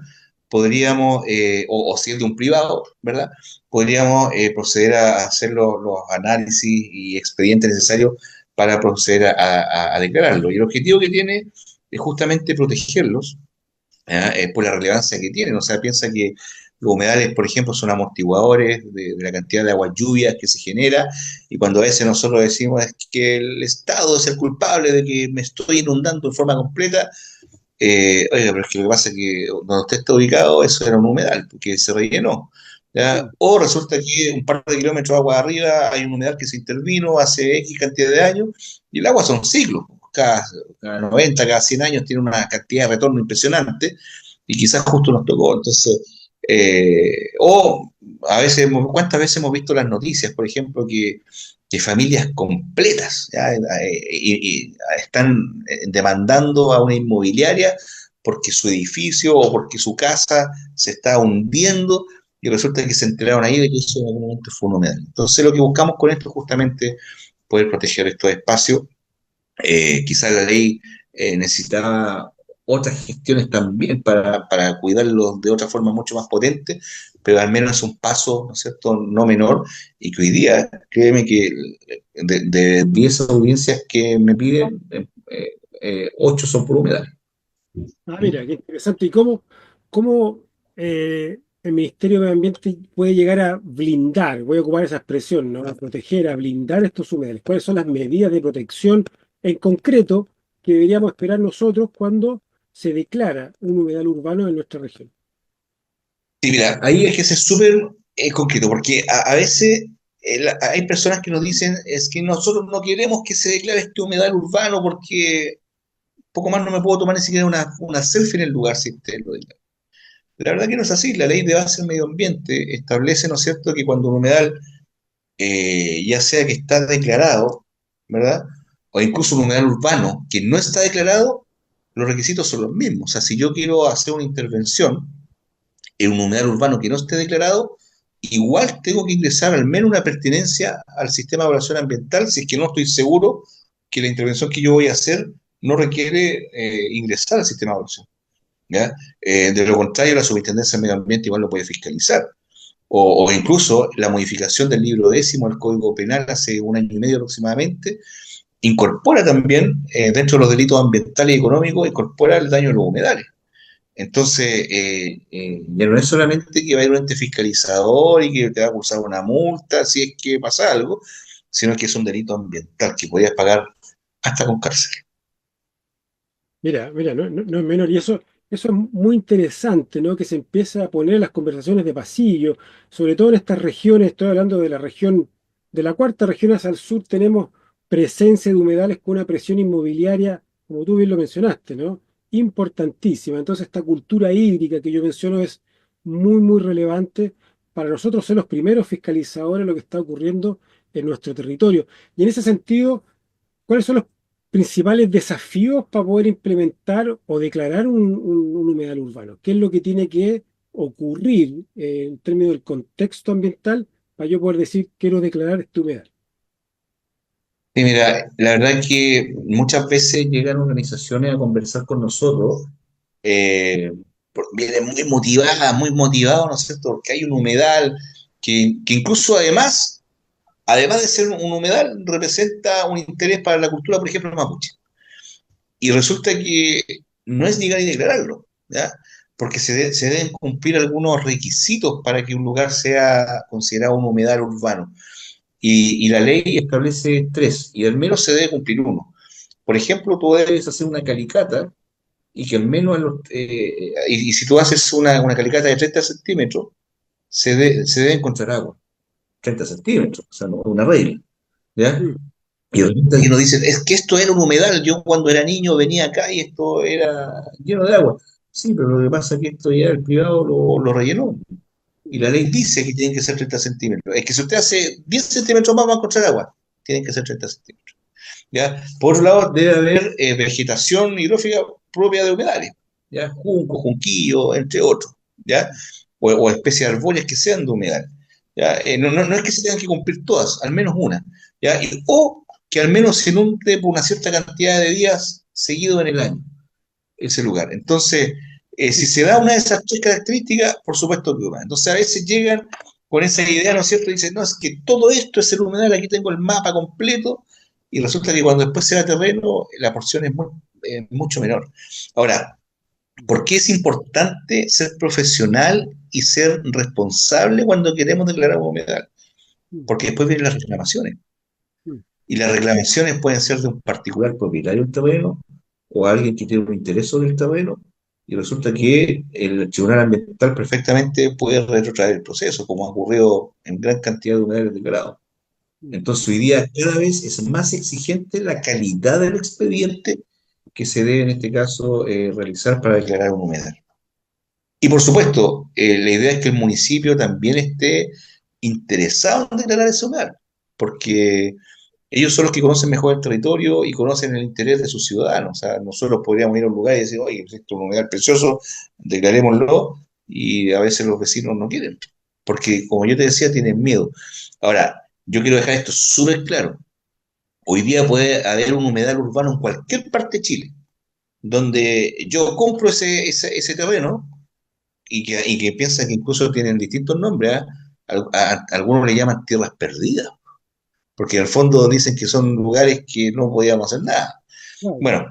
podríamos, o si es de un privado, ¿verdad? Podríamos proceder a hacer los análisis y expedientes necesarios para proceder a declararlo. Y el objetivo que tiene es justamente protegerlos, por la relevancia que tienen. O sea, piensa que los humedales, por ejemplo, son amortiguadores de la cantidad de aguas lluvias que se genera, y cuando a veces nosotros decimos es que el Estado es el culpable de que me estoy inundando de forma completa, oiga, pero es que lo que pasa es que donde usted está ubicado, eso era un humedal, porque se rellenó. ¿Ya? Mm. O resulta que un par de kilómetros de agua arriba hay un humedal que se intervino hace X cantidad de años, y el agua son ciclos. Cada 90, cada 100 años tiene una cantidad de retorno impresionante, y quizás justo nos tocó. Entonces, o a veces, ¿cuántas veces hemos visto las noticias, por ejemplo, que familias completas, ¿ya? Y están demandando a una inmobiliaria porque su edificio o porque su casa se está hundiendo, y resulta que se enteraron ahí de que eso en algún momento fue un humedal? Entonces lo que buscamos con esto es justamente poder proteger estos espacios. Quizás la ley necesitaba otras gestiones también para cuidarlos de otra forma mucho más potente, pero al menos es un paso, ¿no es cierto?, no menor, y que hoy día, créeme que de 10 audiencias que me piden, 8 son por humedad. Ah, ¿Mm? mira, qué interesante. ¿Y cómo el Ministerio de Medio Ambiente puede llegar a blindar, voy a ocupar esa expresión, ¿no? A proteger, a blindar estos humedales? ¿Cuáles son las medidas de protección en concreto que deberíamos esperar nosotros cuando se declara un humedal urbano en nuestra región? Sí, mira, ahí es que ser súper concreto, porque a veces hay personas que nos dicen es que nosotros no queremos que se declare este humedal urbano porque poco más no me puedo tomar ni siquiera una selfie en el lugar si ustedes lo digan. La verdad que no es así. La ley de base del medio ambiente establece, ¿no es cierto?, que cuando un humedal, ya sea que está declarado, ¿verdad? O incluso un humedal urbano que no está declarado, los requisitos son los mismos. O sea, si yo quiero hacer una intervención en un humedal urbano que no esté declarado, igual tengo que ingresar al menos una pertinencia al sistema de evaluación ambiental si es que no estoy seguro que la intervención que yo voy a hacer no requiere ingresar al sistema de evaluación. ¿Ya? De lo contrario, la Superintendencia de Medio Ambiente igual lo puede fiscalizar. O incluso la modificación del libro décimo del Código Penal hace un año y medio aproximadamente, incorpora también, dentro de los delitos ambientales y económicos, incorpora el daño a los humedales. Entonces, ya no es solamente que va a ir un ente fiscalizador y que te va a acusar una multa si es que pasa algo, sino que es un delito ambiental que podías pagar hasta con cárcel. Mira, no es menor. Y eso es muy interesante, ¿no? Que se empieza a poner en las conversaciones de pasillo, sobre todo en estas regiones, estoy hablando de la región, de la cuarta región hacia el sur, tenemos presencia de humedales con una presión inmobiliaria, como tú bien lo mencionaste, ¿no? Importantísima. Entonces, esta cultura hídrica que yo menciono es muy relevante para nosotros ser los primeros fiscalizadores de lo que está ocurriendo en nuestro territorio. Y en ese sentido, ¿cuáles son los principales desafíos para poder implementar o declarar un humedal urbano? ¿Qué es lo que tiene que ocurrir en términos del contexto ambiental para yo poder decir quiero declarar este humedal? Sí, mira, la verdad es que muchas veces llegan organizaciones a conversar con nosotros, eh, vienen muy motivados, ¿no es cierto? Porque hay un humedal que incluso además de ser un humedal, representa un interés para la cultura, por ejemplo, mapuche. Y resulta que no es llegar y declararlo, ¿ya? Porque se deben cumplir algunos requisitos para que un lugar sea considerado un humedal urbano. Y la ley establece tres, y al menos se debe cumplir uno. Por ejemplo, tú debes hacer una calicata, y que al menos, y si tú haces una calicata de 30 centímetros, se debe encontrar agua. 30 centímetros, o sea, no es una regla. ¿Ya? Mm. Y resulta que nos dicen, es que esto era un humedal, yo cuando era niño venía acá y esto era lleno de agua. Sí, pero lo que pasa es que esto ya el privado lo rellenó. Y la ley dice que tienen que ser 30 centímetros. Es que si usted hace 10 centímetros más va a encontrar agua. Tienen que ser 30 centímetros. ¿Ya? Por otro lado, debe haber vegetación hidrófica propia de humedales. ¿Ya? Junco, junquillo, entre otros. ¿Ya? O especies arbóreas que sean de humedal. ¿Ya? No es que se tengan que cumplir todas, al menos una. ¿Ya? O que al menos se inunde por una cierta cantidad de días seguidos en el año, ese lugar. Entonces, si se da una de esas tres características, por supuesto que humedal. Entonces, a veces llegan con esa idea, ¿no es cierto? Y dicen, no, es que todo esto es el humedal, aquí tengo el mapa completo, y resulta que cuando después se da terreno, la porción es mucho menor. Ahora, ¿por qué es importante ser profesional y ser responsable cuando queremos declarar un humedal? mm, Porque después vienen las reclamaciones. mm. Y las reclamaciones pueden ser de un particular propietario del terreno o alguien que tiene un interés sobre el terreno. Y resulta que el Tribunal Ambiental perfectamente puede retrotraer el proceso, como ha ocurrido en gran cantidad de humedales declarados. Mm. Entonces, hoy día cada vez es más exigente la calidad del expediente que se debe, en este caso, realizar para declarar un humedal. Y por supuesto, la idea es que el municipio también esté interesado en declarar ese humedal, porque ellos son los que conocen mejor el territorio y conocen el interés de sus ciudadanos. O sea, nosotros podríamos ir a un lugar y decir, oye, pues esto es un humedal precioso, declarémoslo, y a veces los vecinos no quieren, porque como yo te decía, tienen miedo. Ahora, yo quiero dejar esto súper claro. Hoy día puede haber un humedal urbano en cualquier parte de Chile, donde yo compro ese terreno y que piensa que incluso tienen distintos nombres. ¿Ah? Algunos le llaman tierras perdidas, porque en el fondo dicen que son lugares que no podíamos hacer nada. Claro. Bueno,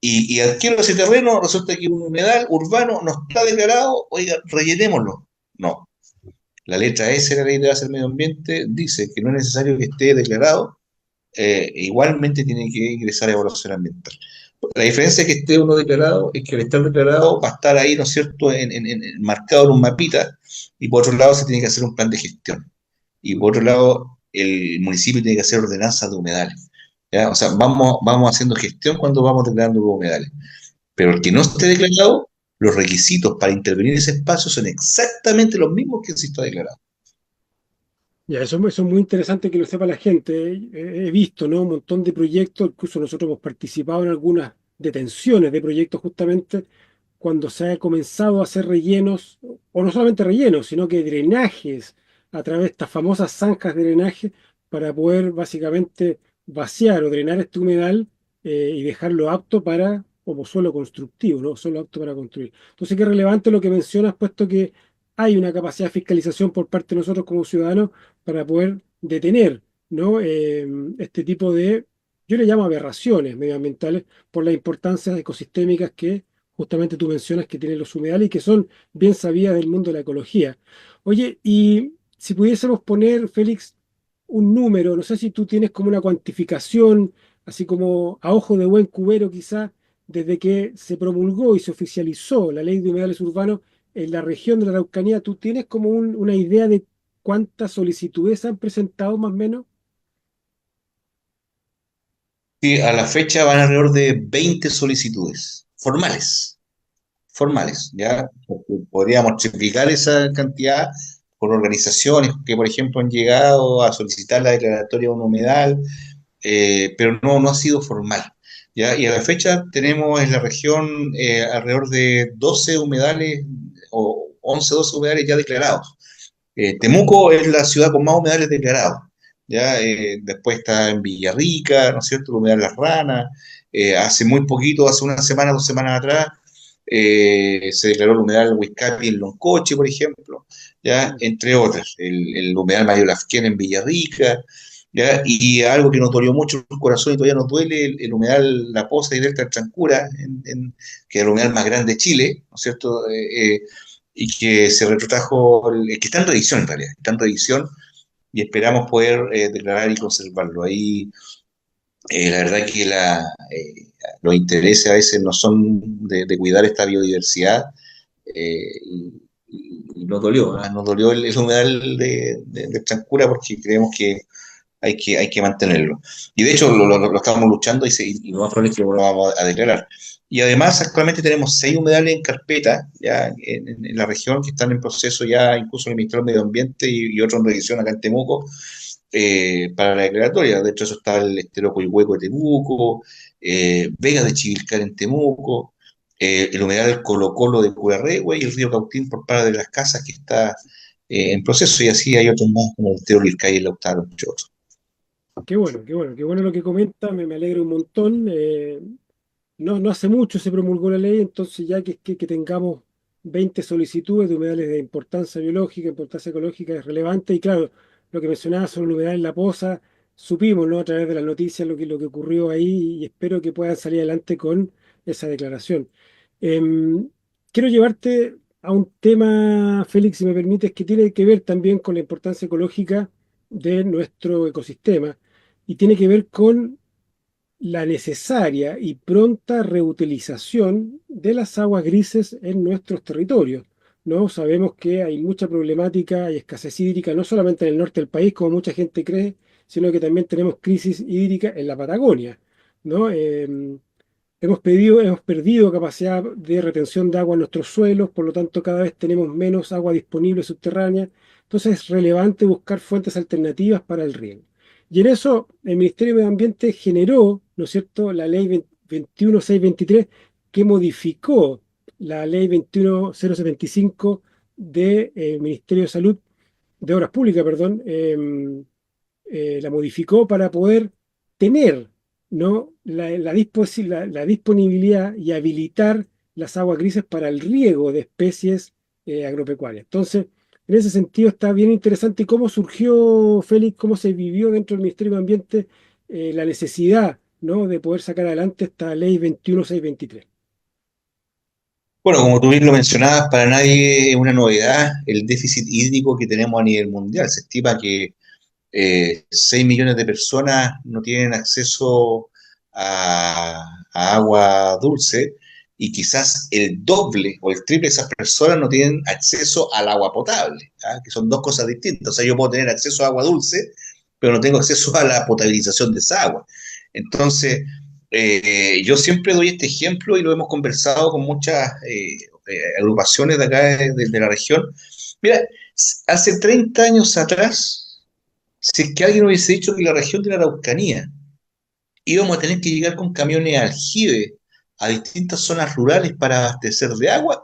y adquiero ese terreno, resulta que un humedal urbano no está declarado, oiga, rellenémoslo. No, la letra S de la Ley de Base del Medio Ambiente dice que no es necesario que esté declarado, igualmente tiene que ingresar a evaluación ambiental. La diferencia que esté uno declarado es que al estar declarado va a estar ahí, ¿no es cierto?, marcado en un mapita, y por otro lado se tiene que hacer un plan de gestión. Y Mm. por otro lado, el municipio tiene que hacer ordenanzas de humedales. ¿Ya? O sea, vamos haciendo gestión cuando vamos declarando los humedales. Pero el que no esté declarado, los requisitos para intervenir en ese espacio son exactamente los mismos que si está declarado. Ya, eso es muy interesante que lo sepa la gente. He visto, ¿no? Un montón de proyectos, incluso nosotros hemos participado en algunas detenciones de proyectos justamente cuando se ha comenzado a hacer rellenos, o no solamente rellenos, sino que drenajes a través de estas famosas zanjas de drenaje para poder básicamente vaciar o drenar este humedal y dejarlo apto para, como suelo constructivo, ¿no? Solo apto para construir. Entonces, qué relevante lo que mencionas, puesto que hay una capacidad de fiscalización por parte de nosotros como ciudadanos para poder detener, ¿no? Este tipo de, yo le llamo aberraciones medioambientales por las importancias ecosistémicas que justamente tú mencionas que tienen los humedales y que son bien sabidas del mundo de la ecología. Oye, y si pudiésemos poner, Félix, un número, no sé si tú tienes como una cuantificación, así como a ojo de buen cubero quizá, desde que se promulgó y se oficializó la ley de humedales urbanos en la región de la Araucanía, ¿tú tienes como una idea de cuántas solicitudes han presentado más o menos? Sí, a la fecha van alrededor de 20 solicitudes Ya, formales, ¿ya? Podríamos triplicar esa cantidad por organizaciones que, por ejemplo, han llegado a solicitar la declaratoria de un humedal, pero no ha sido formal, ¿ya? Y a la fecha tenemos en la región alrededor de 12 humedales o 11 12 humedales ya declarados. Temuco es la ciudad con más humedales declarados. ¿Ya? Después está en Villarrica, ¿no es cierto? El humedal Las Ranas. Hace muy poquito, hace una semana, 2 semanas atrás, se declaró el humedal Huizcapi en Loncoche, por ejemplo, ¿ya? mm, Entre otras. El humedal Mario Lafquén en Villarrica, ¿ya? Y algo que nos dolió mucho el corazón y todavía nos duele, el humedal La Poza y Delta del Chancura, que es el humedal más grande de Chile, ¿no es cierto? Y que se retrotrajo, que está en revisión en realidad, está en revisión y esperamos poder declarar y conservarlo. Ahí la verdad que los intereses a veces no son de cuidar esta biodiversidad y nos dolió, ¿ah? Nos dolió el humedal de Chancura porque creemos que hay que mantenerlo. Y de hecho lo estamos luchando y lo más probable es que lo vamos a declarar. Y además actualmente tenemos 6 humedales en carpeta ya en la región que están en proceso ya incluso en el Ministerio del Medio Ambiente y otro en revisión acá en Temuco para la declaratoria. De hecho eso está el estero Coihueco de Temuco, Vega de Chivilcar en Temuco, el humedal Colo Colo de Curarrehue y el río Cautín por parte de las casas que está en proceso y así hay otros más como el estero Lircay y el Lautaro, entre otros. Qué bueno, qué bueno, qué bueno lo que comenta, me alegra un montón. No hace mucho se promulgó la ley, entonces ya que tengamos 20 solicitudes de humedales de importancia biológica, importancia ecológica es relevante. Y claro, lo que mencionaba sobre la humedad en la poza, supimos, ¿no? A través de las noticias lo que ocurrió ahí y espero que puedan salir adelante con esa declaración. Em, Quiero llevarte a un tema, Félix, si me permites, que tiene que ver también con la importancia ecológica de nuestro ecosistema y tiene que ver con la necesaria y pronta reutilización de las aguas grises en nuestros territorios, ¿no? Sabemos que hay mucha problemática y escasez hídrica, no solamente en el norte del país, como mucha gente cree, sino que también tenemos crisis hídrica en la Patagonia, ¿no? Hemos perdido capacidad de retención de agua en nuestros suelos, por lo tanto cada vez tenemos menos agua disponible subterránea, entonces es relevante buscar fuentes alternativas para el riego. Y en eso el Ministerio de Medio Ambiente generó, ¿no es cierto?, la ley 21623 que modificó la ley 21075 del Ministerio de Salud, de Obras Públicas, perdón, la modificó para poder tener, ¿no? La disponibilidad y habilitar las aguas grises para el riego de especies agropecuarias. Entonces, en ese sentido está bien interesante cómo surgió, Félix, cómo se vivió dentro del Ministerio de Ambiente la necesidad, ¿no? De poder sacar adelante esta ley 21623. Bueno, como tú bien lo mencionabas, para nadie es una novedad el déficit hídrico que tenemos a nivel mundial. Se estima que 6 millones de personas no tienen acceso a agua dulce y quizás el doble o el triple de esas personas no tienen acceso al agua potable, ¿ah? Que son dos cosas distintas. O sea, yo puedo tener acceso a agua dulce, pero no tengo acceso a la potabilización de esa agua. Entonces, yo siempre doy este ejemplo y lo hemos conversado con muchas agrupaciones de acá de la región. Mira, hace 30 años atrás, si es que alguien hubiese dicho que la región de la Araucanía íbamos a tener que llegar con camiones de aljibe a distintas zonas rurales para abastecer de agua,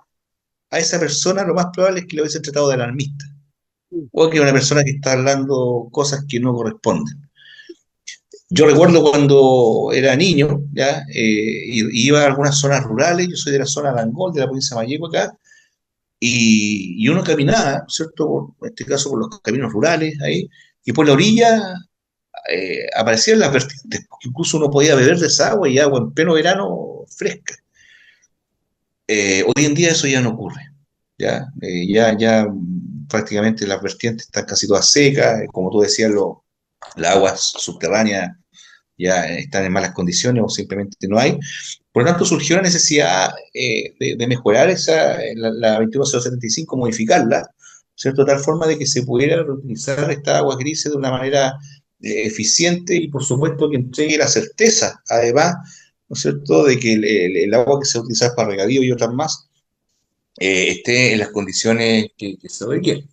a esa persona lo más probable es que lo hubiesen tratado de alarmista o que es una persona que está hablando cosas que no corresponden. Yo recuerdo cuando era niño, ya iba a algunas zonas rurales, yo soy de la zona de Angol, de la provincia de Malleco acá, y uno caminaba, ¿cierto? En este caso por los caminos rurales ahí, y por la orilla aparecían las vertientes, porque incluso uno podía beber de esa agua y agua en pleno verano fresca. Hoy en día eso ya no ocurre, ya prácticamente las vertientes están casi todas secas, como tú decías, las aguas subterráneas ya están en malas condiciones o simplemente no hay. Por lo tanto, surgió la necesidad de mejorar la 21075, modificarla, ¿cierto? De tal forma de que se pudiera reutilizar esta agua gris de una manera eficiente y, por supuesto, que entregue la certeza, además, ¿no es cierto?, de que el agua que se utiliza para regadío y otras más esté en las condiciones que se requieren.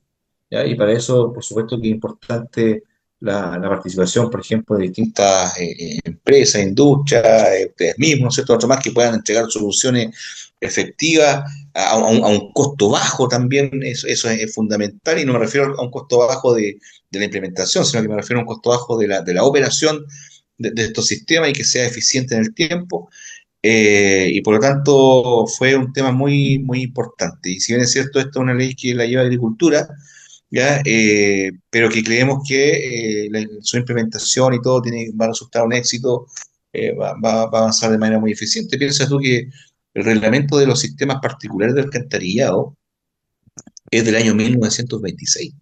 ¿Ya? Y para eso, por supuesto, que es importante la participación, por ejemplo, de distintas empresas, industrias, ustedes mismos, ¿no es cierto? Otros más que puedan entregar soluciones efectivas a un costo bajo también, eso es fundamental, y no me refiero a un costo bajo de la implementación, sino que me refiero a un costo bajo de la operación de estos sistemas y que sea eficiente en el tiempo. Y por lo tanto fue un tema muy, muy importante. Y si bien es cierto, esta es una ley que la lleva Agricultura, ¿ya? Pero que creemos que su implementación y todo va a resultar un éxito, va a avanzar de manera muy eficiente. ¿Piensas tú que el reglamento de los sistemas particulares de alcantarillado es del año 1926?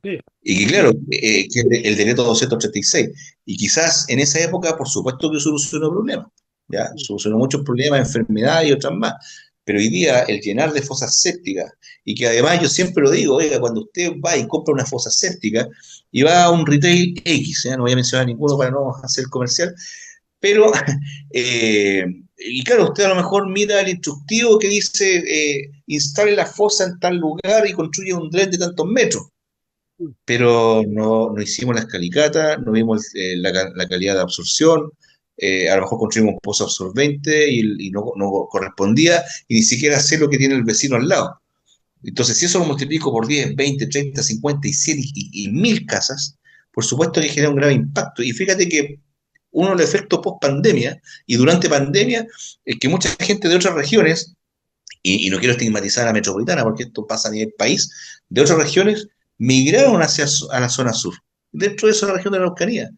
Sí, Y que claro, que el decreto 236. Y quizás en esa época, por supuesto que solucionó problemas, ¿ya? Solucionó muchos problemas, enfermedades y otras más. Pero hoy día el llenar de fosas sépticas, y que además yo siempre lo digo, oiga, cuando usted va y compra una fosa séptica y va a un retail X, ¿ya? No voy a mencionar ninguno para no hacer comercial, pero, y claro, usted a lo mejor mira el instructivo que dice, instale la fosa en tal lugar y construye un dren de tantos metros, pero no hicimos la escalicata, no vimos la calidad de absorción, a lo mejor construimos un pozo absorbente y no correspondía, y ni siquiera sé lo que tiene el vecino al lado. Entonces, si eso lo multiplico por 10, 20, 30, 50 y 100 y 1000 casas, por supuesto que genera un grave impacto. Y fíjate que uno de los efectos post pandemia y durante pandemia es que mucha gente de otras regiones, y no quiero estigmatizar a la metropolitana porque esto pasa a nivel país, de otras regiones migraron hacia a la zona sur, dentro de esa región de la Araucanía,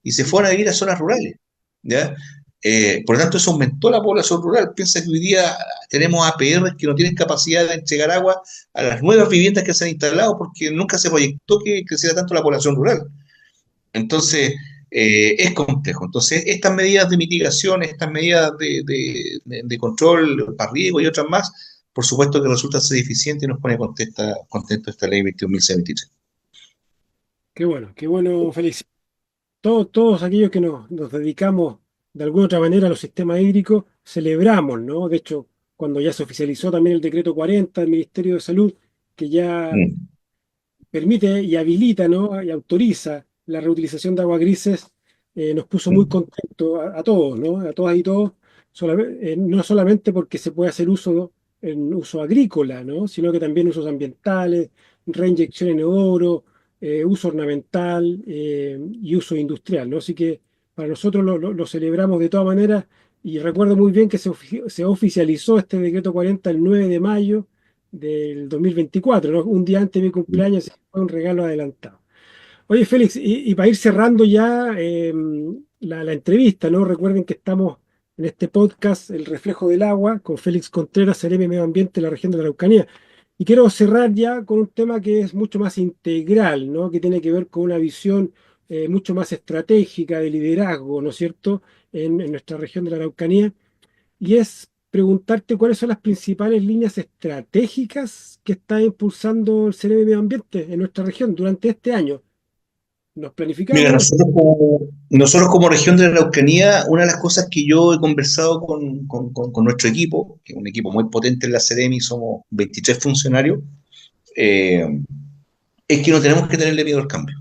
y se fueron a vivir a zonas rurales, ¿ya? Por lo tanto, eso aumentó la población rural. Piensa que hoy día tenemos APR que no tienen capacidad de entregar agua a las nuevas viviendas que se han instalado porque nunca se proyectó que creciera tanto la población rural. Entonces, es complejo. Entonces, estas medidas de mitigación, estas medidas de control para riesgo y otras más, por supuesto que resultan ser eficientes y nos pone contento esta ley 21.623. Qué bueno, Félix. Todos aquellos que nos dedicamos de alguna otra manera a los sistemas hídricos, celebramos, ¿no? De hecho, cuando ya se oficializó también el decreto 40 del Ministerio de Salud, que ya Mm, permite y habilita, ¿no? Y autoriza la reutilización de aguas grises, nos puso muy mm, contentos a todos, ¿no? A todas y todos, no solamente porque se puede hacer uso en uso agrícola, ¿no? Sino que también usos ambientales, reinyección en oro, uso ornamental y uso industrial, ¿no? Así que para nosotros lo celebramos de todas maneras y recuerdo muy bien que se oficializó este decreto 40 el 9 de mayo del 2024, ¿no? Un día antes de mi mm. cumpleaños, fue un regalo adelantado. Oye, Félix, y para ir cerrando ya la entrevista, ¿no? Recuerden que estamos en este podcast, El Reflejo del Agua, con Félix Contreras, CRM Medio Ambiente de la región de la Araucanía. Y quiero cerrar ya con un tema que es mucho más integral, ¿no? Que tiene que ver con una visión mucho más estratégica de liderazgo, ¿no es cierto?, en nuestra región de la Araucanía y es preguntarte cuáles son las principales líneas estratégicas que está impulsando el CNM Medio Ambiente en nuestra región durante este año. ¿Nos Mira, planificamos? nosotros como región de la Araucanía, una de las cosas que yo he conversado con nuestro equipo, que es un equipo muy potente en la Seremi, somos 23 funcionarios, eh, es que no tenemos que tenerle miedo al cambio.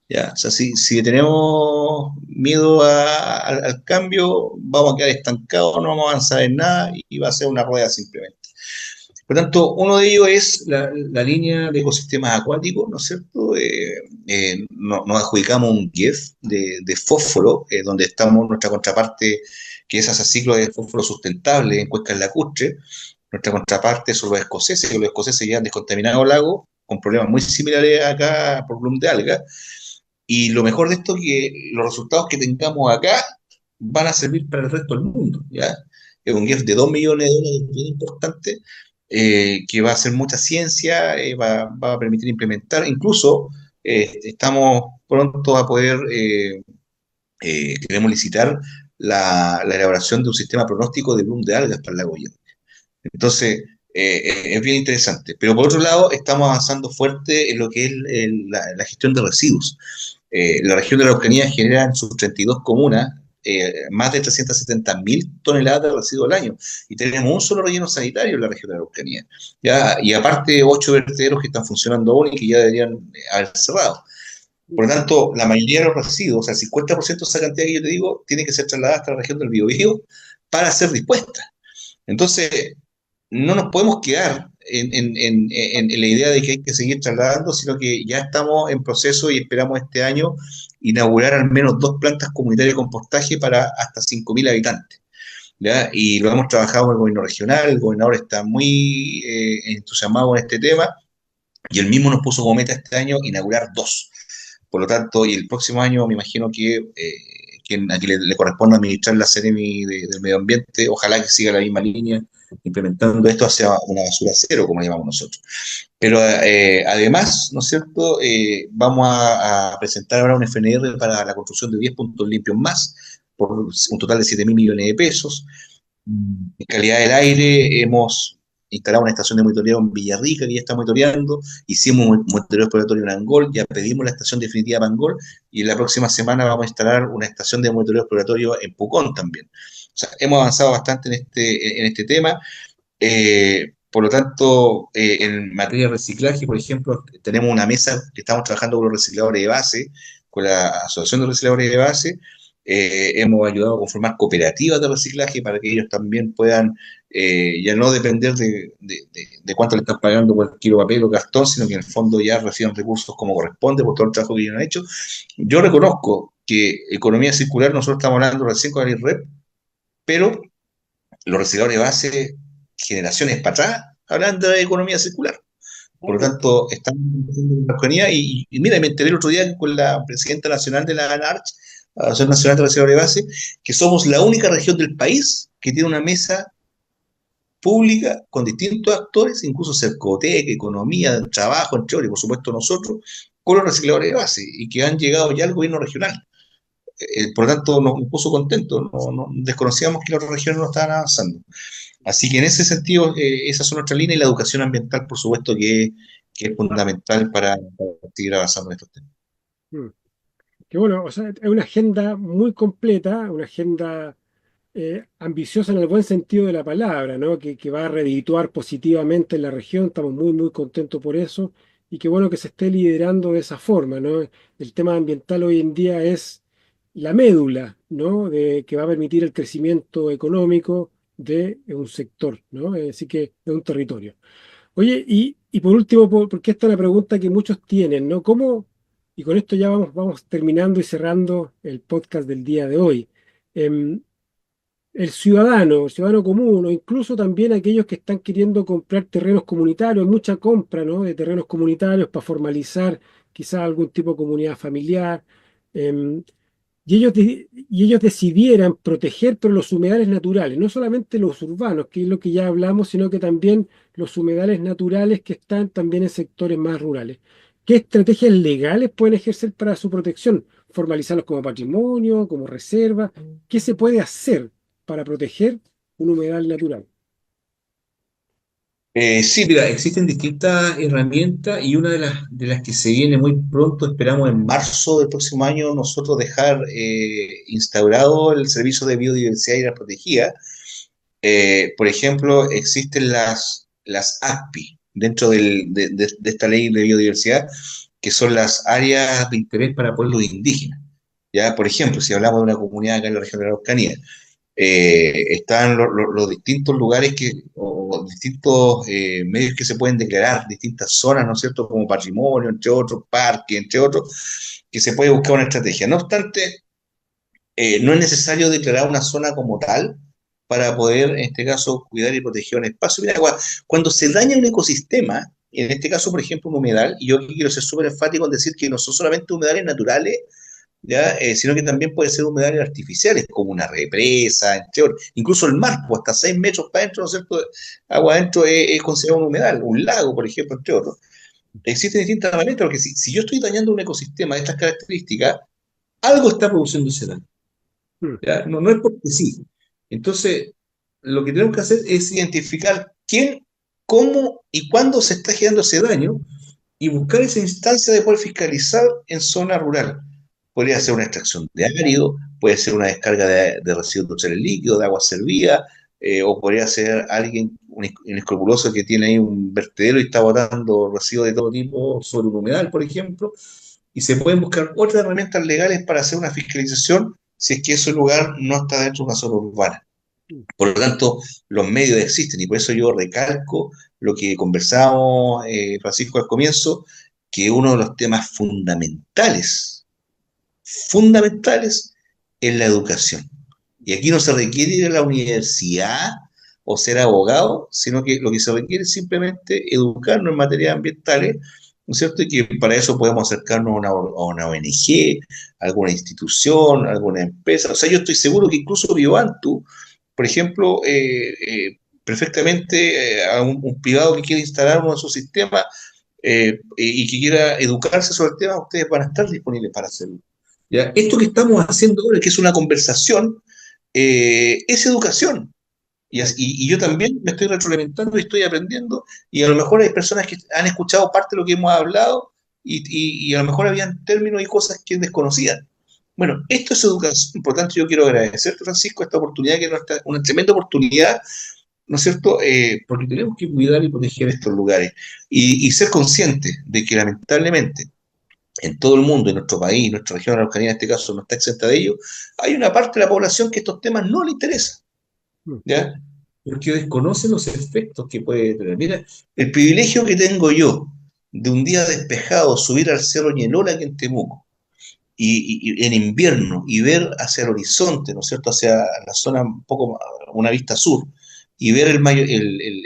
¿Ya? O sea, si tenemos miedo al cambio, vamos a quedar estancados, no vamos a avanzar en nada y va a ser una rueda simplemente. Por tanto, uno de ellos es la línea de ecosistemas acuáticos, ¿no es cierto? Nos adjudicamos un GIEF de fósforo, donde estamos nuestra contraparte, que es hacer ciclo de fósforo sustentable en Cuenca Lacustre. Nuestra contraparte son los escoceses, que los escoceses ya han descontaminado el lago con problemas muy similares acá por bloom de algas. Y lo mejor de esto es que los resultados que tengamos acá van a servir para el resto del mundo, ¿ya? Es un gift de 2 millones de dólares, bien importante, que va a hacer mucha ciencia, va a permitir implementar, incluso estamos pronto a poder, queremos licitar la elaboración de un sistema pronóstico de bloom de algas para el lago Llano. Entonces, es bien interesante. Pero por otro lado, estamos avanzando fuerte en lo que es la gestión de residuos. La región de la Araucanía genera en sus 32 comunas más de 370.000 toneladas de residuos al año. Y tenemos un solo relleno sanitario en la región de la Araucanía. ¿Ya? Y aparte, 8 vertederos que están funcionando aún y que ya deberían haber cerrado. Por lo tanto, la mayoría de los residuos, o sea, el 50% de esa cantidad que yo te digo, tiene que ser trasladada hasta la región del Biobío para ser dispuesta. Entonces, no nos podemos quedar en la idea de que hay que seguir trasladando, sino que ya estamos en proceso y esperamos este año inaugurar al menos 2 plantas comunitarias de compostaje para hasta 5.000 habitantes. ¿Ya? Y lo hemos trabajado con el gobierno regional, el gobernador está muy entusiasmado con este tema y él mismo nos puso como meta este año inaugurar 2. Por lo tanto, y el próximo año me imagino que a quien le corresponde administrar la Seremi del Medio Ambiente, ojalá que siga la misma línea, implementando esto hacia una basura cero, como le llamamos nosotros. Pero además, ¿no es cierto? Vamos a presentar ahora un FNR para la construcción de 10 puntos limpios más, por un total de 7.000 millones de pesos. En calidad del aire hemos instalado una estación de monitoreo en Villarrica que ya está monitoreando, hicimos un monitoreo exploratorio en Angol, ya pedimos la estación definitiva para Angol y la próxima semana vamos a instalar una estación de monitoreo exploratorio en Pucón también. O sea, hemos avanzado bastante en este tema. Por lo tanto, en materia de reciclaje, por ejemplo, tenemos una mesa que estamos trabajando con los recicladores de base, con la Asociación de Recicladores de Base, hemos ayudado a conformar cooperativas de reciclaje para que ellos también puedan ya no depender de cuánto le están pagando por kilo de papel o cartón, sino que en el fondo ya reciban recursos como corresponde por todo el trabajo que ellos han hecho. Yo reconozco que economía circular, nosotros estamos hablando recién con el IRREP, pero los recicladores de base, generaciones para atrás, hablan de economía circular. Por lo Claro. tanto, estamos en la Araucanía y mira, me enteré el otro día con la presidenta nacional de la ANARCH, Asociación Nacional de Recicladores de Base, que somos la única región del país que tiene una mesa pública con distintos actores, incluso Cercotec, economía, trabajo, entre otros, y por supuesto nosotros, con los recicladores de base, y que han llegado ya al gobierno regional. Por lo tanto, nos puso contentos, desconocíamos que las otras regiones no estaban avanzando. Así que en ese sentido, esas son nuestras líneas y la educación ambiental, por supuesto, que es fundamental para seguir avanzando en estos temas. Mm. Que bueno, o sea, es una agenda muy completa, una agenda ambiciosa en el buen sentido de la palabra, ¿no? Que va a redituar positivamente en la región, estamos muy, muy contentos por eso, y qué bueno que se esté liderando de esa forma, ¿no? El tema ambiental hoy en día es la médula, ¿no? Que va a permitir el crecimiento económico de un sector, ¿no? Así que de un territorio. Oye, y por último, porque esta es la pregunta que muchos tienen, ¿no? ¿Cómo, y con esto ya vamos terminando y cerrando el podcast del día de hoy? em, el ciudadano común, o incluso también aquellos que están queriendo comprar terrenos comunitarios, mucha compra, ¿no? De terrenos comunitarios para formalizar quizás algún tipo de comunidad familiar. em, y ellos decidieran proteger pero los humedales naturales, no solamente los urbanos, que es lo que ya hablamos, sino que también los humedales naturales que están también en sectores más rurales. ¿Qué estrategias legales pueden ejercer para su protección? ¿Formalizarlos como patrimonio, como reserva? ¿Qué se puede hacer para proteger un humedal natural? Sí, mira, existen distintas herramientas y una de las que se viene muy pronto, esperamos en marzo del próximo año, nosotros dejar instaurado el servicio de biodiversidad y la protegida. Por ejemplo, existen las ACPI dentro de esta ley de biodiversidad, que son las áreas de interés para pueblos indígenas. Ya, por ejemplo, si hablamos de una comunidad acá en la región de la Araucanía, están los distintos lugares o distintos medios que se pueden declarar, distintas zonas, ¿no es cierto?, como patrimonio, entre otros, parques, entre otros, que se puede buscar una estrategia. No obstante, no es necesario declarar una zona como tal para poder, en este caso, cuidar y proteger un espacio. Mira, cuando se daña un ecosistema, en este caso, por ejemplo, un humedal, y yo aquí quiero ser súper enfático en decir que no son solamente humedales naturales, ¿ya? Sino que también puede ser humedales artificiales, como una represa, entre otros. Incluso el mar, pues hasta 6 metros para adentro, ¿no es cierto? Agua adentro es considerado un humedal, un lago, por ejemplo, entre otros. Existen distintas maneras, porque si yo estoy dañando un ecosistema de estas características, algo está produciendo ese daño. Mm. ¿Ya? No es porque sí. Entonces, lo que tenemos que hacer es identificar quién, cómo y cuándo se está generando ese daño y buscar esa instancia de poder fiscalizar en zona rural. Podría ser una extracción de árido, puede ser una descarga de residuos industriales líquidos, de agua servida, o podría ser alguien, un inescrupuloso que tiene ahí un vertedero y está botando residuos de todo tipo sobre un humedal, por ejemplo, y se pueden buscar otras herramientas legales para hacer una fiscalización si es que ese lugar no está dentro de una zona urbana. Mm. Por lo tanto, los medios existen y por eso yo recalco lo que conversábamos, Francisco, al comienzo, que uno de los temas fundamentales es la educación. Y aquí no se requiere ir a la universidad o ser abogado, sino que lo que se requiere es simplemente educarnos en materias ambientales, ¿no es cierto? Y que para eso podemos acercarnos a una ONG, a alguna institución, a alguna empresa. O sea, yo estoy seguro que incluso Biobantu, por ejemplo, perfectamente a un privado que quiera instalar uno de sus sistemas y que quiera educarse sobre el tema, ustedes van a estar disponibles para hacerlo. ¿Ya? Esto que estamos haciendo ahora, que es una conversación, es educación. Y yo también me estoy retroalimentando y estoy aprendiendo, y a lo mejor hay personas que han escuchado parte de lo que hemos hablado y a lo mejor habían términos y cosas que desconocían. Bueno, esto es educación, por tanto yo quiero agradecerte, Francisco, esta oportunidad, que es una tremenda oportunidad, ¿no es cierto? Porque tenemos que cuidar y proteger estos lugares y ser conscientes de que lamentablemente en todo el mundo, en nuestro país, nuestra región, la Araucanía en este caso no está exenta de ello, hay una parte de la población que estos temas no le interesan, mm, ¿ya? Porque desconocen los efectos que puede tener. Mira, el privilegio que tengo yo de un día despejado subir al Cerro Ñelola aquí en Temuco, en invierno y ver hacia el horizonte, ¿no es cierto?, hacia la zona un poco, una vista sur, y ver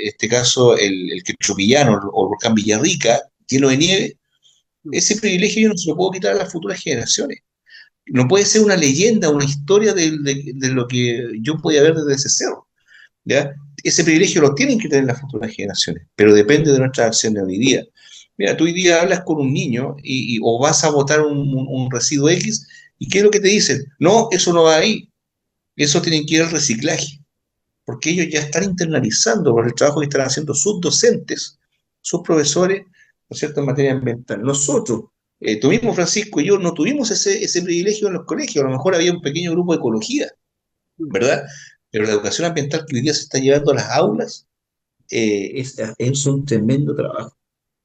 este caso, el Quechupillano o el volcán Villarrica lleno de nieve, mm, ese privilegio yo no se lo puedo quitar a las futuras generaciones. No puede ser una leyenda, una historia de lo que yo podía ver desde ese cerro, ¿ya? Ese privilegio lo tienen que tener las futuras generaciones, pero depende de nuestras acciones hoy día. Mira, tú hoy día hablas con un niño o vas a botar un residuo X y ¿qué es lo que te dicen? No, eso no va ahí, eso tiene que ir al reciclaje, porque ellos ya están internalizando por el trabajo que están haciendo sus docentes, sus profesores, ¿no es cierto?, en materia ambiental. Nosotros, tú mismo, Francisco, y yo no tuvimos ese privilegio en los colegios, a lo mejor había un pequeño grupo de ecología, mm. ¿verdad? Pero la educación ambiental que hoy día se está llevando a las aulas es un tremendo trabajo.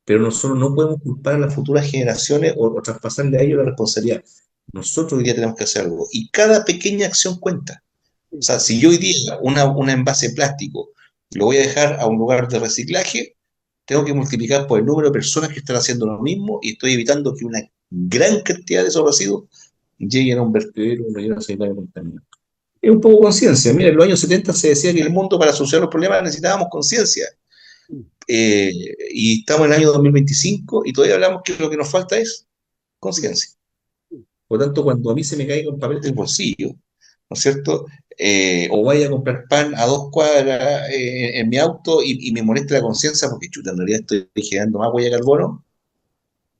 Pero nosotros no podemos culpar a las futuras generaciones o traspasarle a ellos la responsabilidad. Nosotros hoy día tenemos que hacer algo. Y cada pequeña acción cuenta. O sea, si yo hoy día un envase plástico lo voy a dejar a un lugar de reciclaje, tengo que multiplicar por el número de personas que están haciendo lo mismo y estoy evitando que una gran cantidad de esos residuos lleguen a un vertedero o un relleno sanitario contaminado. Es un poco conciencia. Mira, en los años 70 se decía que en el mundo para solucionar los problemas necesitábamos conciencia. Eh, y estamos en el año 2025 y todavía hablamos que lo que nos falta es conciencia. Por lo tanto, cuando a mí se me caiga un papel del bolsillo, ¿no es cierto? O vaya a comprar pan a 2 cuadras en mi auto y me moleste la conciencia porque, chuta, en realidad estoy generando más huella de carbono,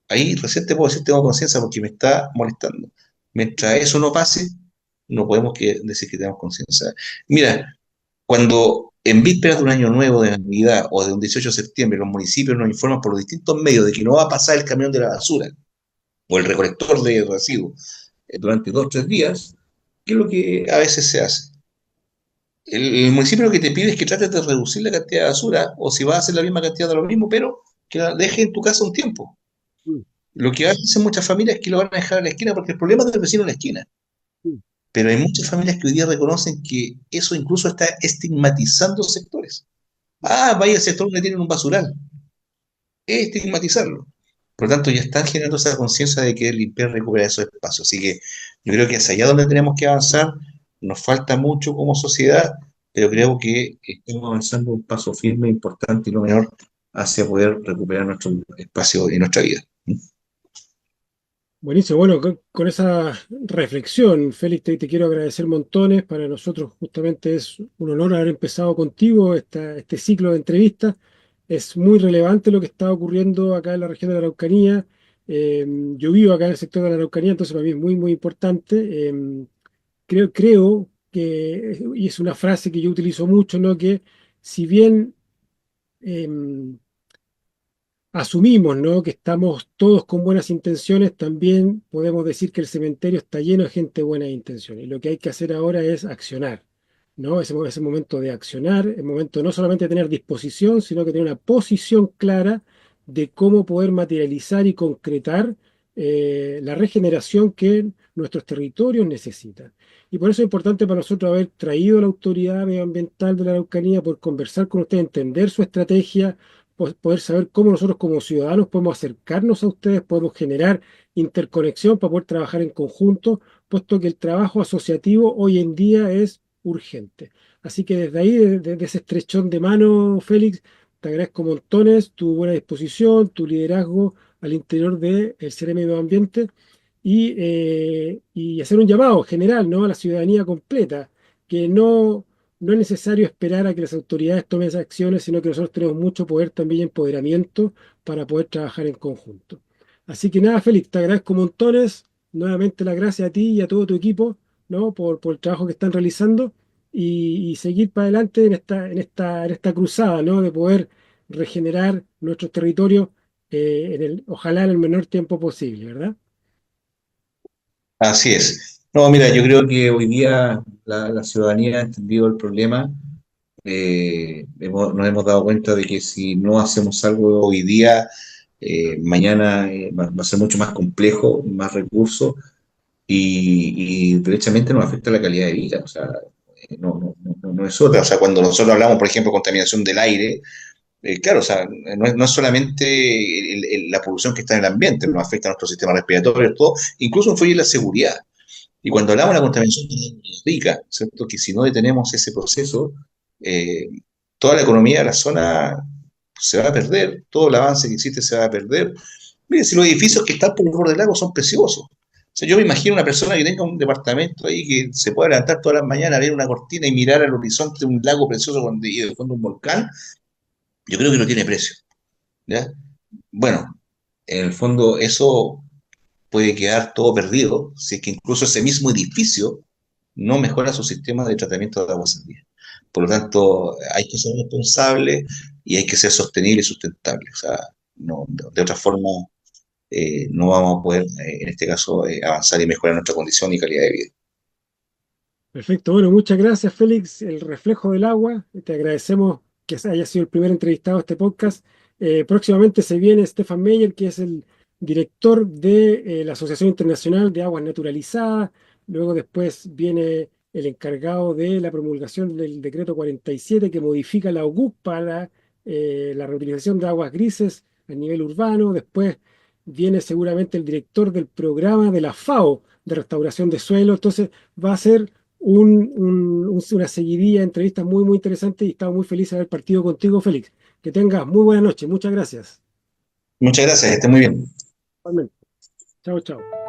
ahí recién te puedo decir tengo conciencia porque me está molestando. Mientras eso no pase, no podemos decir que tenemos conciencia. Mira, cuando en vísperas de un año nuevo, de Navidad o de un 18 de septiembre, los municipios nos informan por los distintos medios de que no va a pasar el camión de la basura o el recolector de residuos durante 2 o 3 días, ¿qué es lo que a veces se hace? El municipio lo que te pide es que trates de reducir la cantidad de basura o si vas a hacer la misma cantidad de lo mismo, pero que la dejes en tu casa un tiempo. Lo que hacen muchas familias es que lo van a dejar en la esquina porque el problema es del vecino en la esquina. Pero hay muchas familias que hoy día reconocen que eso incluso está estigmatizando sectores. Ah, vaya sector donde tienen un basural. Es estigmatizarlo. Por lo tanto, ya están generando esa conciencia de que limpiar y recuperar esos espacios. Así que yo creo que hacia allá donde tenemos que avanzar, nos falta mucho como sociedad, pero creo que estamos avanzando un paso firme, importante y no menor hacia poder recuperar nuestro espacio y nuestra vida. Buenísimo, bueno, con esa reflexión, Félix, te quiero agradecer montones. Para nosotros justamente es un honor haber empezado contigo este ciclo de entrevistas. Es muy relevante lo que está ocurriendo acá en la región de la Araucanía. Yo vivo acá en el sector de la Araucanía, entonces para mí es muy, muy importante. Creo que, y es una frase que yo utilizo mucho, ¿no? Que si bien asumimos, ¿no?, que estamos todos con buenas intenciones, también podemos decir que el cementerio está lleno de gente de buenas intenciones. Y lo que hay que hacer ahora es accionar, ¿no? Ese momento de accionar, el momento no solamente de tener disposición, sino que tener una posición clara de cómo poder materializar y concretar la regeneración que nuestros territorios necesitan. Y por eso es importante para nosotros haber traído a la autoridad medioambiental de la Araucanía, por conversar con usted, entender su estrategia, poder saber cómo nosotros como ciudadanos podemos acercarnos a ustedes, podemos generar interconexión para poder trabajar en conjunto, puesto que el trabajo asociativo hoy en día es urgente. Así que desde ahí, desde ese estrechón de mano, Félix, te agradezco montones tu buena disposición, tu liderazgo al interior del CRM Medio Ambiente y hacer un llamado general, ¿no?, a la ciudadanía completa, que no es necesario esperar a que las autoridades tomen esas acciones, sino que nosotros tenemos mucho poder también y empoderamiento para poder trabajar en conjunto. Así que nada, Félix, te agradezco montones. Nuevamente las gracias a ti y a todo tu equipo, ¿no?, por el trabajo que están realizando y seguir para adelante en esta cruzada, ¿no?, de poder regenerar nuestros territorios, ojalá en el menor tiempo posible, ¿verdad? Así es. No, mira, yo creo que hoy día la ciudadanía ha entendido el problema. Nos hemos dado cuenta de que si no hacemos algo hoy día, Mañana va a ser mucho más complejo, más recursos y derechamente nos afecta la calidad de vida. O sea, no es otra. O sea, cuando nosotros hablamos, por ejemplo, de contaminación del aire, claro, o sea, no es solamente la polución que está en el ambiente, nos afecta a nuestro sistema respiratorio, todo, incluso influye en la seguridad. Y cuando hablamos de la contaminación rica, ¿cierto? Que si no detenemos ese proceso, eh, toda la economía de la zona se va a perder, todo el avance que existe se va a perder. Mire, si los edificios que están por el borde del lago son preciosos. O sea, yo me imagino una persona que tenga un departamento ahí que se pueda levantar todas las mañanas, abrir una cortina y mirar al horizonte de un lago precioso y de fondo un volcán, yo creo que no tiene precio. ¿Ya? Bueno, en el fondo eso puede quedar todo perdido si es que incluso ese mismo edificio no mejora su sistema de tratamiento de aguas en día. Por lo tanto, hay que ser responsable y hay que ser sostenible y sustentable. O sea, de otra forma, no vamos a poder, en este caso, avanzar y mejorar nuestra condición y calidad de vida. Perfecto, bueno, muchas gracias, Félix. El reflejo del agua. Te agradecemos que haya sido el primer entrevistado a este podcast. Próximamente se viene Stefan Meyer, que es el director de la Asociación Internacional de Aguas Naturalizadas. Luego después viene el encargado de la promulgación del decreto 47 que modifica la OGUP para la reutilización de aguas grises a nivel urbano. Después viene seguramente el director del programa de la FAO de restauración de suelo. Entonces va a ser una seguidilla de entrevistas muy, muy interesante y estaba muy feliz de haber partido contigo, Félix. Que tengas muy buena noche. Muchas gracias. Muchas gracias, que esté muy bien. Igualmente. Chao, chao.